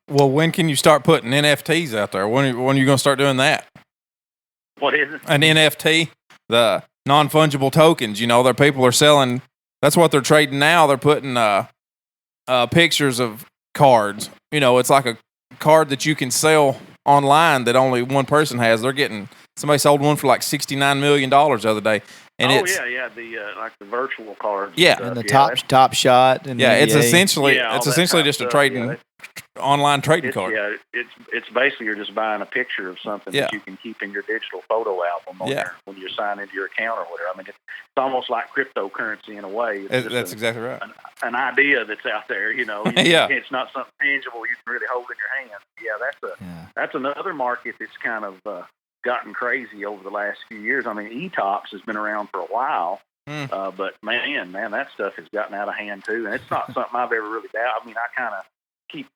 Speaker 1: Well, when can you start putting NFTs out there? When are you going to start doing that?
Speaker 3: What is it?
Speaker 1: An NFT, the non-fungible tokens. Their people are selling. That's what they're trading now. They're putting pictures of cards. It's like a card that you can sell online that only one person has. Somebody sold one for like $69 million the other day. And
Speaker 3: the like the virtual cards.
Speaker 1: Yeah,
Speaker 2: and the top shot. And
Speaker 1: it's
Speaker 2: NBA.
Speaker 1: essentially just a trading online trading card.
Speaker 3: Yeah, it's basically you're just buying a picture of something that you can keep in your digital photo album when you sign into your account or whatever. I mean, it's almost like cryptocurrency in a way.
Speaker 1: That's exactly right.
Speaker 3: An idea that's out there, It's not something tangible you can really hold in your hand. Yeah, that's another market that's kind of gotten crazy over the last few years. I mean, E-Tops has been around for a while, but man, that stuff has gotten out of hand too. And it's not something I've ever really I mean, I kind of keep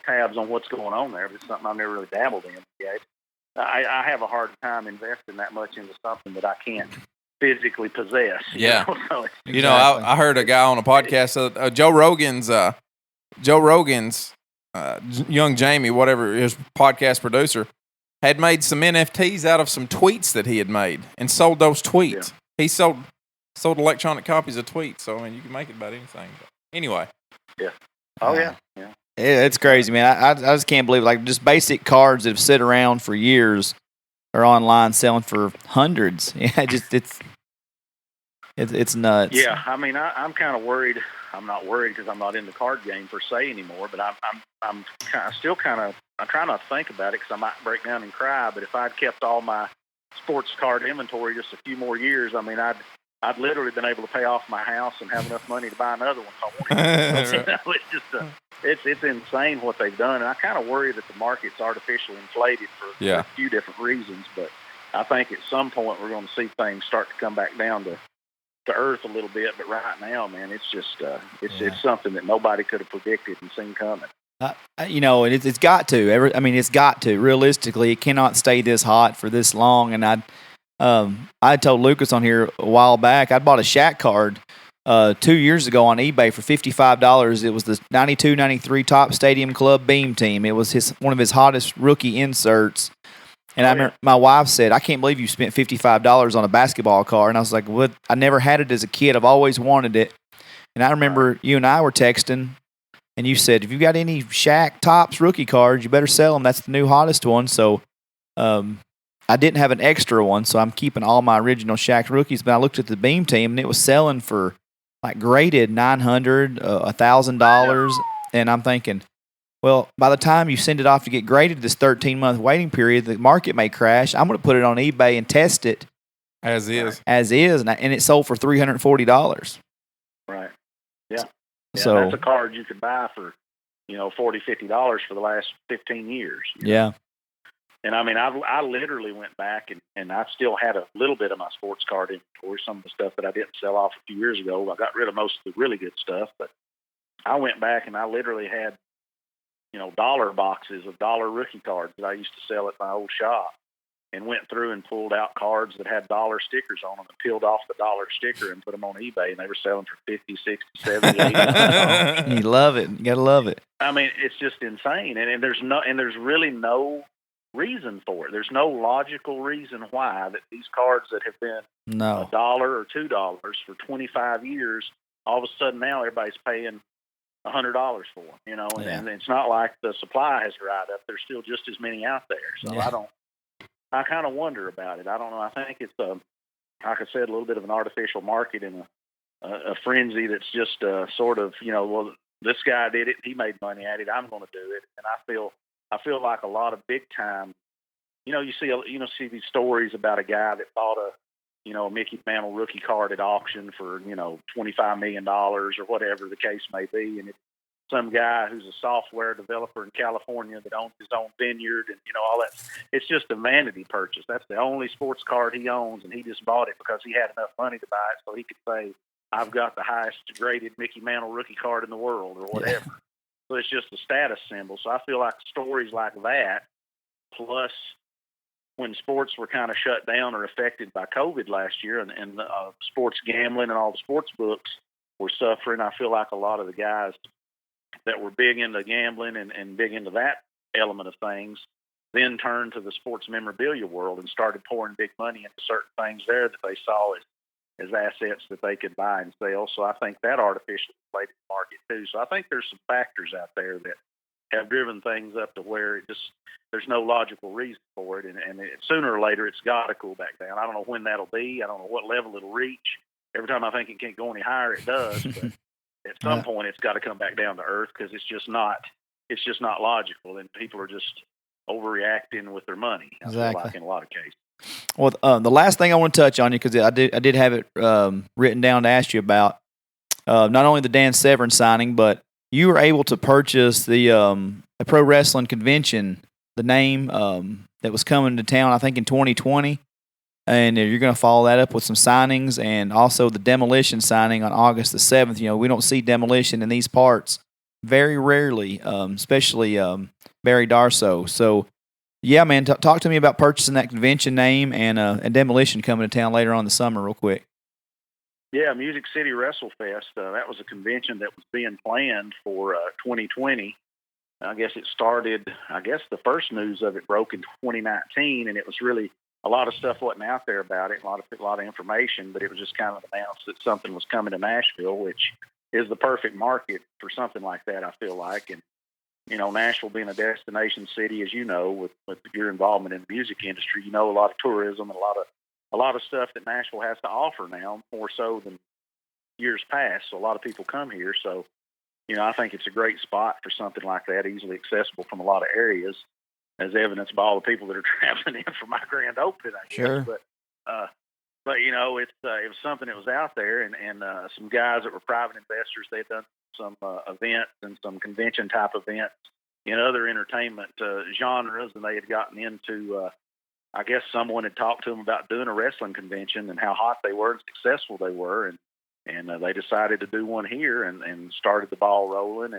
Speaker 3: tabs on what's going on there, but it's something I've never really dabbled in. Yeah, I have a hard time investing that much into something that I can't physically possess.
Speaker 1: Yeah,
Speaker 3: So
Speaker 1: I heard a guy on a podcast, Joe Rogan's young Jamie, whatever his podcast producer, had made some NFTs out of some tweets that he had made and sold those tweets. Yeah. He sold electronic copies of tweets. So, I mean, you can make it about anything. But anyway.
Speaker 3: Yeah. Oh, yeah.
Speaker 2: It's crazy, man. I just can't believe it. Like, just basic cards that have sit around for years are online selling for hundreds. Yeah, it's nuts.
Speaker 3: Yeah, I mean, I'm kind of worried. I'm not worried because I'm not in the card game per se anymore, but I'm still kind of, I try not to think about it because I might break down and cry. But if I'd kept all my sports card inventory just a few more years, I mean, I'd literally been able to pay off my house and have enough money to buy another one if I wanted. It's just it's insane what they've done, and I kind of worry that the market's artificially inflated for a few different reasons. But I think at some point we're going to see things start to come back down to earth a little bit. But right now, man, it's just it's something that nobody could have predicted and seen coming.
Speaker 2: And it's got to. It's got to. Realistically, it cannot stay this hot for this long. And I told Lucas on here a while back, I bought a Shaq card 2 years ago on eBay for $55. It was the 92-93 Top Stadium Club Beam Team. It was one of his hottest rookie inserts. And I remember my wife said, "I can't believe you spent $55 on a basketball card." And I was like, "What? I never had it as a kid. I've always wanted it." And I remember you and I were texting, and you said, "If you got any Shaq Topps rookie cards, you better sell them. That's the new hottest one." So I didn't have an extra one, so I'm keeping all my original Shaq rookies. But I looked at the Beam Team, and it was selling for like graded $900, $1,000, and I'm thinking, well, by the time you send it off to get graded, this 13-month waiting period, the market may crash. I'm going to put it on eBay and test it
Speaker 1: as is,
Speaker 2: and it sold for $340.
Speaker 3: Right. Yeah.
Speaker 2: So
Speaker 3: that's a card you could buy for, $40, $50 for the last 15 years.
Speaker 2: Yeah.
Speaker 3: And I mean, I literally went back and I still had a little bit of my sports card inventory, some of the stuff that I didn't sell off a few years ago. I got rid of most of the really good stuff, but I went back and I literally had, dollar boxes of dollar rookie cards that I used to sell at my old shop, and went through and pulled out cards that had dollar stickers on them and peeled off the dollar sticker and put them on eBay, and they were selling for $50, $60, $70, $80.
Speaker 2: You love it. You got to love it.
Speaker 3: I mean, it's just insane. And there's really no reason for it. There's no logical reason why that these cards that have been $1 or $2 for 25 years, all of a sudden now everybody's paying $100 for them, and it's not like the supply has dried up. There's still just as many out there. So I kind of wonder about it. I don't know. I think it's like I said, a little bit of an artificial market and a frenzy that's just sort of, well, this guy did it, he made money at it, I'm going to do it. And I feel like a lot of big time, you see these stories about a guy that bought a Mickey Mantle rookie card at auction for, $25 million or whatever the case may be. And it's some guy who's a software developer in California that owns his own vineyard and, all that. It's just a vanity purchase. That's the only sports card he owns, and he just bought it because he had enough money to buy it so he could say, I've got the highest graded Mickey Mantle rookie card in the world or whatever. Yeah. So it's just a status symbol. So I feel like stories like that, plus when sports were kind of shut down or affected by COVID last year, and sports gambling and all the sports books were suffering. I feel like a lot of the guys that were big into gambling and big into that element of things then turned to the sports memorabilia world and started pouring big money into certain things there that they saw as assets that they could buy and sell. So I think that artificially inflated the market too. So I think there's some factors out there that have driven things up to where there's no logical reason for it. And sooner or later, it's got to cool back down. I don't know when that'll be. I don't know what level it'll reach. Every time I think it can't go any higher, it does. But at some point, it's got to come back down to earth because it's just not logical. And people are just overreacting with their money. I feel like in a lot of cases.
Speaker 2: Well, the last thing I want to touch on you, because I did have it written down to ask you about, not only the Dan Severn signing, but you were able to purchase the pro wrestling convention, the name that was coming to town, I think in 2020, and you're going to follow that up with some signings, and also the Demolition signing on August the 7th. You know, we don't see Demolition in these parts very rarely, especially Barry Darso. So, yeah, man, talk to me about purchasing that convention name and Demolition coming to town later on in the summer real quick.
Speaker 3: Yeah, Music City WrestleFest, that was a convention that was being planned for 2020. I guess it started, the first news of it broke in 2019, and it was really, a lot of stuff wasn't out there about it, a lot of information, but it was just kind of announced that something was coming to Nashville, which is the perfect market for something like that, I feel like. And, you know, Nashville being a destination city, as you know, with your involvement in the music industry, you know, a lot of tourism and a lot of stuff that Nashville has to offer now, more so than years past. So a lot of people come here. So, you know, I think it's a great spot for something like that, easily accessible from a lot of areas, as evidenced by all the people that are traveling in for my grand opening, I guess.
Speaker 2: Sure.
Speaker 3: But you know, it was something that was out there, and some guys that were private investors, they'd done some events and some convention type events in other entertainment genres, and they had gotten into. I guess someone had talked to them about doing a wrestling convention and how hot they were and successful they were, and they decided to do one here and started the ball rolling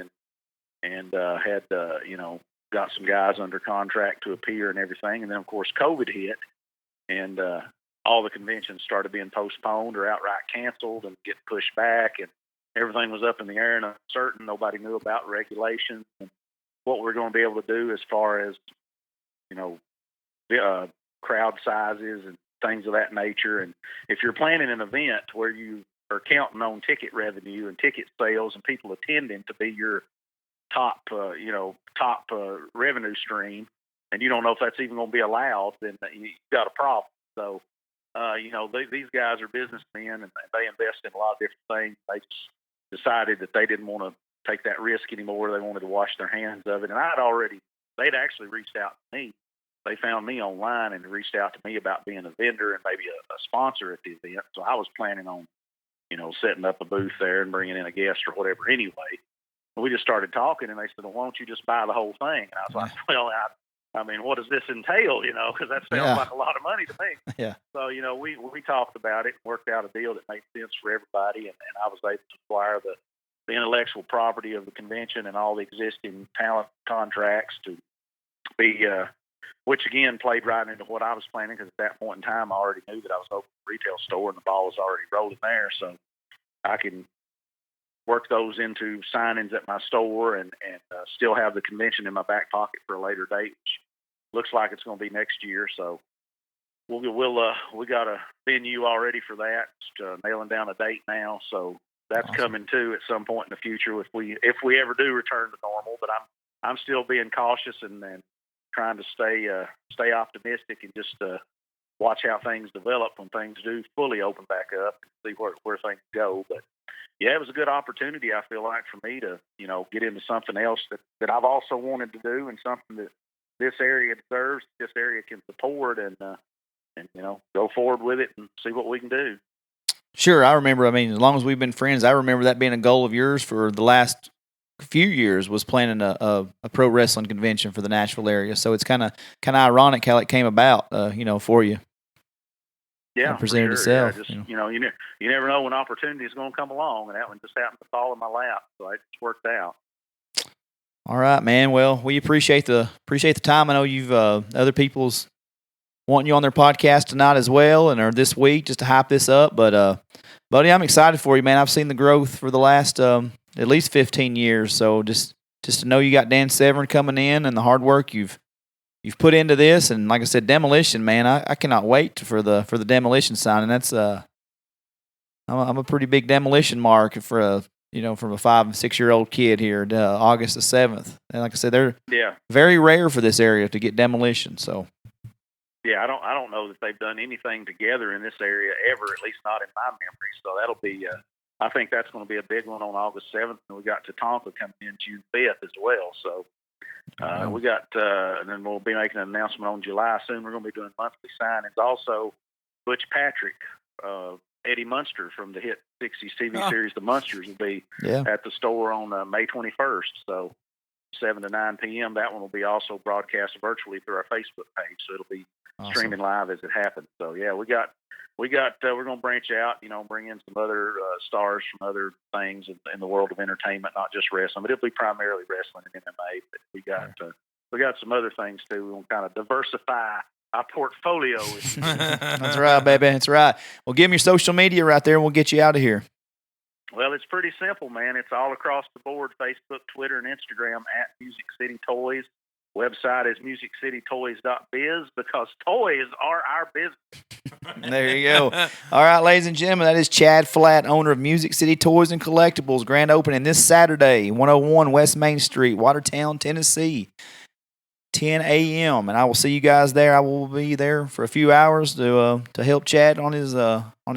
Speaker 3: and had you know, got some guys under contract to appear and everything, and then of course COVID hit, and all the conventions started being postponed or outright canceled and getting pushed back, and everything was up in the air and uncertain. Nobody knew about regulations and what we're going to be able to do as far as, you know, crowd sizes and things of that nature. And if you're planning an event where you are counting on ticket revenue and ticket sales and people attending to be your top revenue stream, and you don't know if that's even going to be allowed, then you've got a problem. So, you know, these guys are businessmen and they invest in a lot of different things. They just decided that they didn't want to take that risk anymore. They wanted to wash their hands of it. And they'd actually reached out to me. They found me online and reached out to me about being a vendor and maybe a sponsor at the event. So I was planning on, you know, setting up a booth there and bringing in a guest or whatever anyway. And we just started talking, and they said, well, why don't you just buy the whole thing? And I was like, well, I mean, what does this entail, you know, because that sounds like a lot of money to me.
Speaker 2: Yeah.
Speaker 3: So, you know, we talked about it and worked out a deal that made sense for everybody, and I was able to acquire the intellectual property of the convention and all the existing talent contracts to be which again played right into what I was planning, because at that point in time I already knew that I was opening a retail store and the ball was already rolling there, so I can work those into signings at my store and still have the convention in my back pocket for a later date, which looks like it's going to be next year. So we got a venue already for that, just nailing down a date now, so that's awesome. Coming too at some point in the future if we ever do return to normal. But I'm still being cautious and trying to stay optimistic and just watch how things develop when things do fully open back up and see where things go. But yeah, it was a good opportunity, I feel like, for me to, you know, get into something else that I've also wanted to do, and something that this area deserves, this area can support, and you know, go forward with it and see what we can do.
Speaker 2: Sure, I remember. I mean, as long as we've been friends, I remember that being a goal of yours for the last few years, was planning a pro wrestling convention for the Nashville area. So it's kind of ironic how it came about, you know, for you.
Speaker 3: Yeah,
Speaker 2: presented itself.
Speaker 3: Yeah, just, you know, you never know when opportunity is going to come along, and that one just happened to fall in my lap, so it just worked out.
Speaker 2: All right, man. Well, we appreciate the time. I know you've other people's wanting you on their podcast tonight as well, and or this week just to hype this up. But Buddy, I'm excited for you, man. I've seen the growth for the last at least 15 years. So just to know you got Dan Severn coming in and the hard work you've put into this, and like I said, demolition, man. I cannot wait for the demolition sign, and that's I'm a pretty big demolition mark for from a 5 and 6 year old kid here. August the 7th, and like I said, they're very rare for this area to get demolition. So.
Speaker 3: Yeah, I don't know that they've done anything together in this area ever, at least not in my memory. So that'll be, I think that's going to be a big one on August 7th. And we got Tatanka coming in June 5th as well. So we got, and then we'll be making an announcement on July soon. We're going to be doing monthly signings. Also, Butch Patrick, Eddie Munster from the hit 60s TV series The Munsters will be at the store on May 21st. So 7 to 9 p.m. That one will be also broadcast virtually through our Facebook page. So it'll be streaming live as it happens. So yeah, we're going to branch out, bring in some other stars from other things in the world of entertainment, not just wrestling, but it'll be primarily wrestling and MMA. But we got some other things too. We want to kind of diversify our portfolio.
Speaker 2: That's right, baby. That's right. Well, give me your social media right there, and we'll get you out of here.
Speaker 3: Well, it's pretty simple, man. It's all across the board: Facebook, Twitter, and Instagram at Music City Toys. Website is musiccitytoys.biz because toys are our business.
Speaker 2: There you go. All right, ladies and gentlemen, that is Chad Flatt, owner of Music City Toys and Collectibles. Grand opening this Saturday, 101 West Main Street, Watertown, Tennessee, 10 a.m. And I will see you guys there. I will be there for a few hours to help Chad on his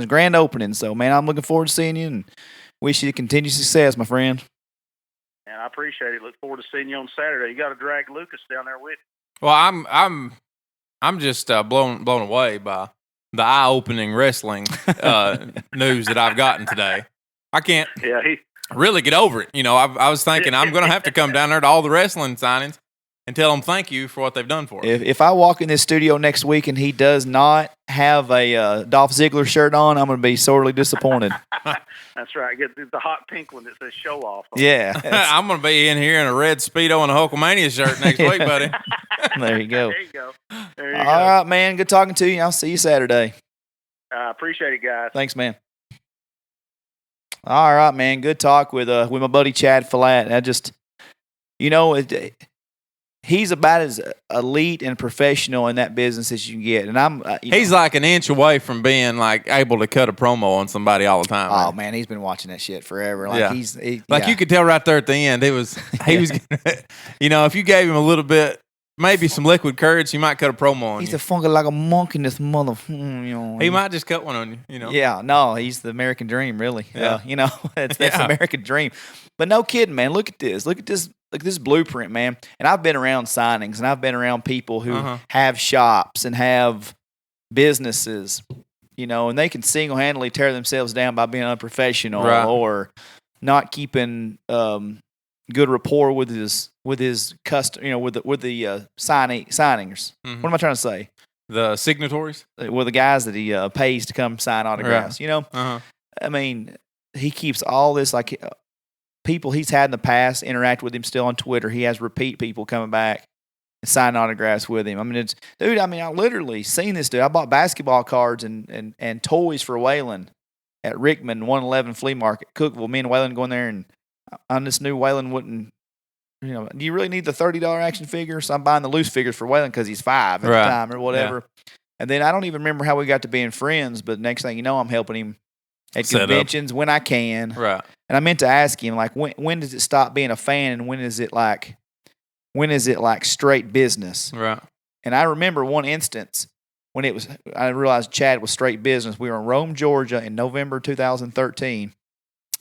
Speaker 2: grand opening. So, man, I'm looking forward to seeing you and wish you continued success, my friend.
Speaker 3: And I appreciate it. Look forward to seeing you on Saturday. You got to drag Lucas down there with you.
Speaker 1: Well, I'm just blown away by the eye-opening wrestling news that I've gotten today. I can't really get over it. I was thinking I'm going to have to come down there to all the wrestling signings and tell them thank you for what they've done for us.
Speaker 2: If I walk in this studio next week and he does not have a Dolph Ziggler shirt on, I'm going to be sorely disappointed.
Speaker 3: That's right. Get the hot pink one that says show off.
Speaker 2: Yeah.
Speaker 1: I'm going to be in here in a red Speedo and a Hulkamania shirt next week, buddy.
Speaker 2: There you go.
Speaker 3: There you go.
Speaker 2: All right, man. Good talking to you. I'll see you Saturday.
Speaker 3: Appreciate it, guys.
Speaker 2: Thanks, man. All right, man. Good talk with my buddy Chad Flatt. I just, he's about as elite and professional in that business as you can get, and he's
Speaker 1: like an inch away from being like able to cut a promo on somebody all the time.
Speaker 2: Oh man, he's been watching that shit forever. Like
Speaker 1: you could tell right there at the end, he was if you gave him a little bit, maybe some liquid courage, he might cut a promo on
Speaker 2: he's
Speaker 1: you.
Speaker 2: He's a funky like a monk in this mother.
Speaker 1: He might just cut one on you.
Speaker 2: Yeah, no, he's the American dream, really. Yeah, that's the American dream. But no kidding, man. Look at this. Look at this blueprint, man. And I've been around signings, and I've been around people who have shops and have businesses, and they can single-handedly tear themselves down by being unprofessional or not keeping good rapport with his with the signings. What am I trying to say?
Speaker 1: The signatories?
Speaker 2: With the guys that he pays to come sign autographs. I mean, he keeps all this like. People he's had in the past interact with him still on Twitter. He has repeat people coming back and signing autographs with him. I mean, I literally seen this dude. I bought basketball cards and toys for Waylon at Rickman 111 Flea Market, Cookville. Me and Waylon going there, and on this new Waylon wouldn't, do you really need the $30 action figure? So I'm buying the loose figures for Waylon because he's 5 at the time or whatever. Yeah. And then I don't even remember how we got to being friends, but next thing you know, I'm helping him at conventions when I can.
Speaker 1: Right.
Speaker 2: And I meant to ask him, like, when does it stop being a fan and when is it like straight business?
Speaker 1: Right.
Speaker 2: And I remember one instance when I realized Chad was straight business. We were in Rome, Georgia in November 2013.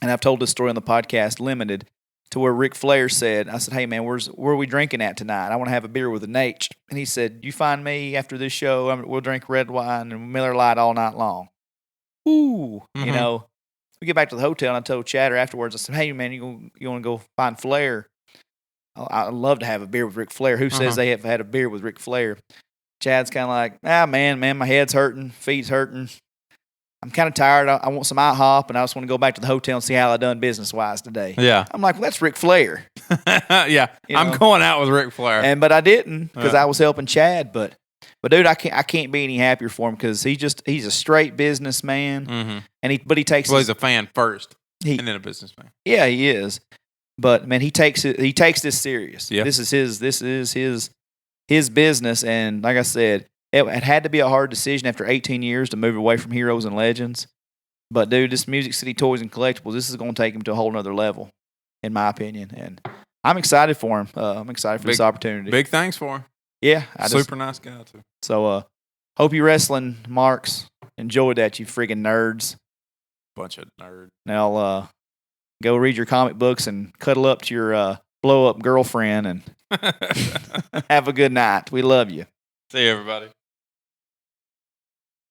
Speaker 2: And I've told this story on the podcast, Limited, to where Ric Flair said, I said, hey, man, where are we drinking at tonight? I want to have a beer with an H. And he said, you find me after this show, we'll drink red wine and Miller Lite all night long. Ooh, we get back to the hotel, and I told Chatter afterwards, I said, hey, man, you want to go find Flair? I'd love to have a beer with Ric Flair. Who says they have had a beer with Ric Flair? Chad's kind of like, man, my head's hurting, feet's hurting. I'm kind of tired. I want some IHOP, and I just want to go back to the hotel and see how I done business-wise today.
Speaker 1: Yeah.
Speaker 2: I'm like, well, that's Ric Flair.
Speaker 1: Yeah, I'm going out with Ric Flair.
Speaker 2: But I didn't because I was helping Chad. But But dude, I can't be any happier for him because he's a straight businessman, and he takes.
Speaker 1: Well, he's a fan first,
Speaker 2: and
Speaker 1: then a businessman.
Speaker 2: Yeah, he is. But man, he takes this serious.
Speaker 1: Yeah.
Speaker 2: This is his business, and like I said, it had to be a hard decision after 18 years to move away from Heroes and Legends. But dude, this Music City Toys and Collectibles, this is going to take him to a whole nother level, in my opinion. And I'm excited for him. I'm excited for this opportunity.
Speaker 1: Big thanks for him.
Speaker 2: Yeah,
Speaker 1: super nice guy too.
Speaker 2: So, hope you wrestling marks enjoyed that, you friggin' nerds.
Speaker 1: Bunch of nerds.
Speaker 2: Now, go read your comic books and cuddle up to your blow up girlfriend and have a good night. We love you.
Speaker 1: See you, everybody.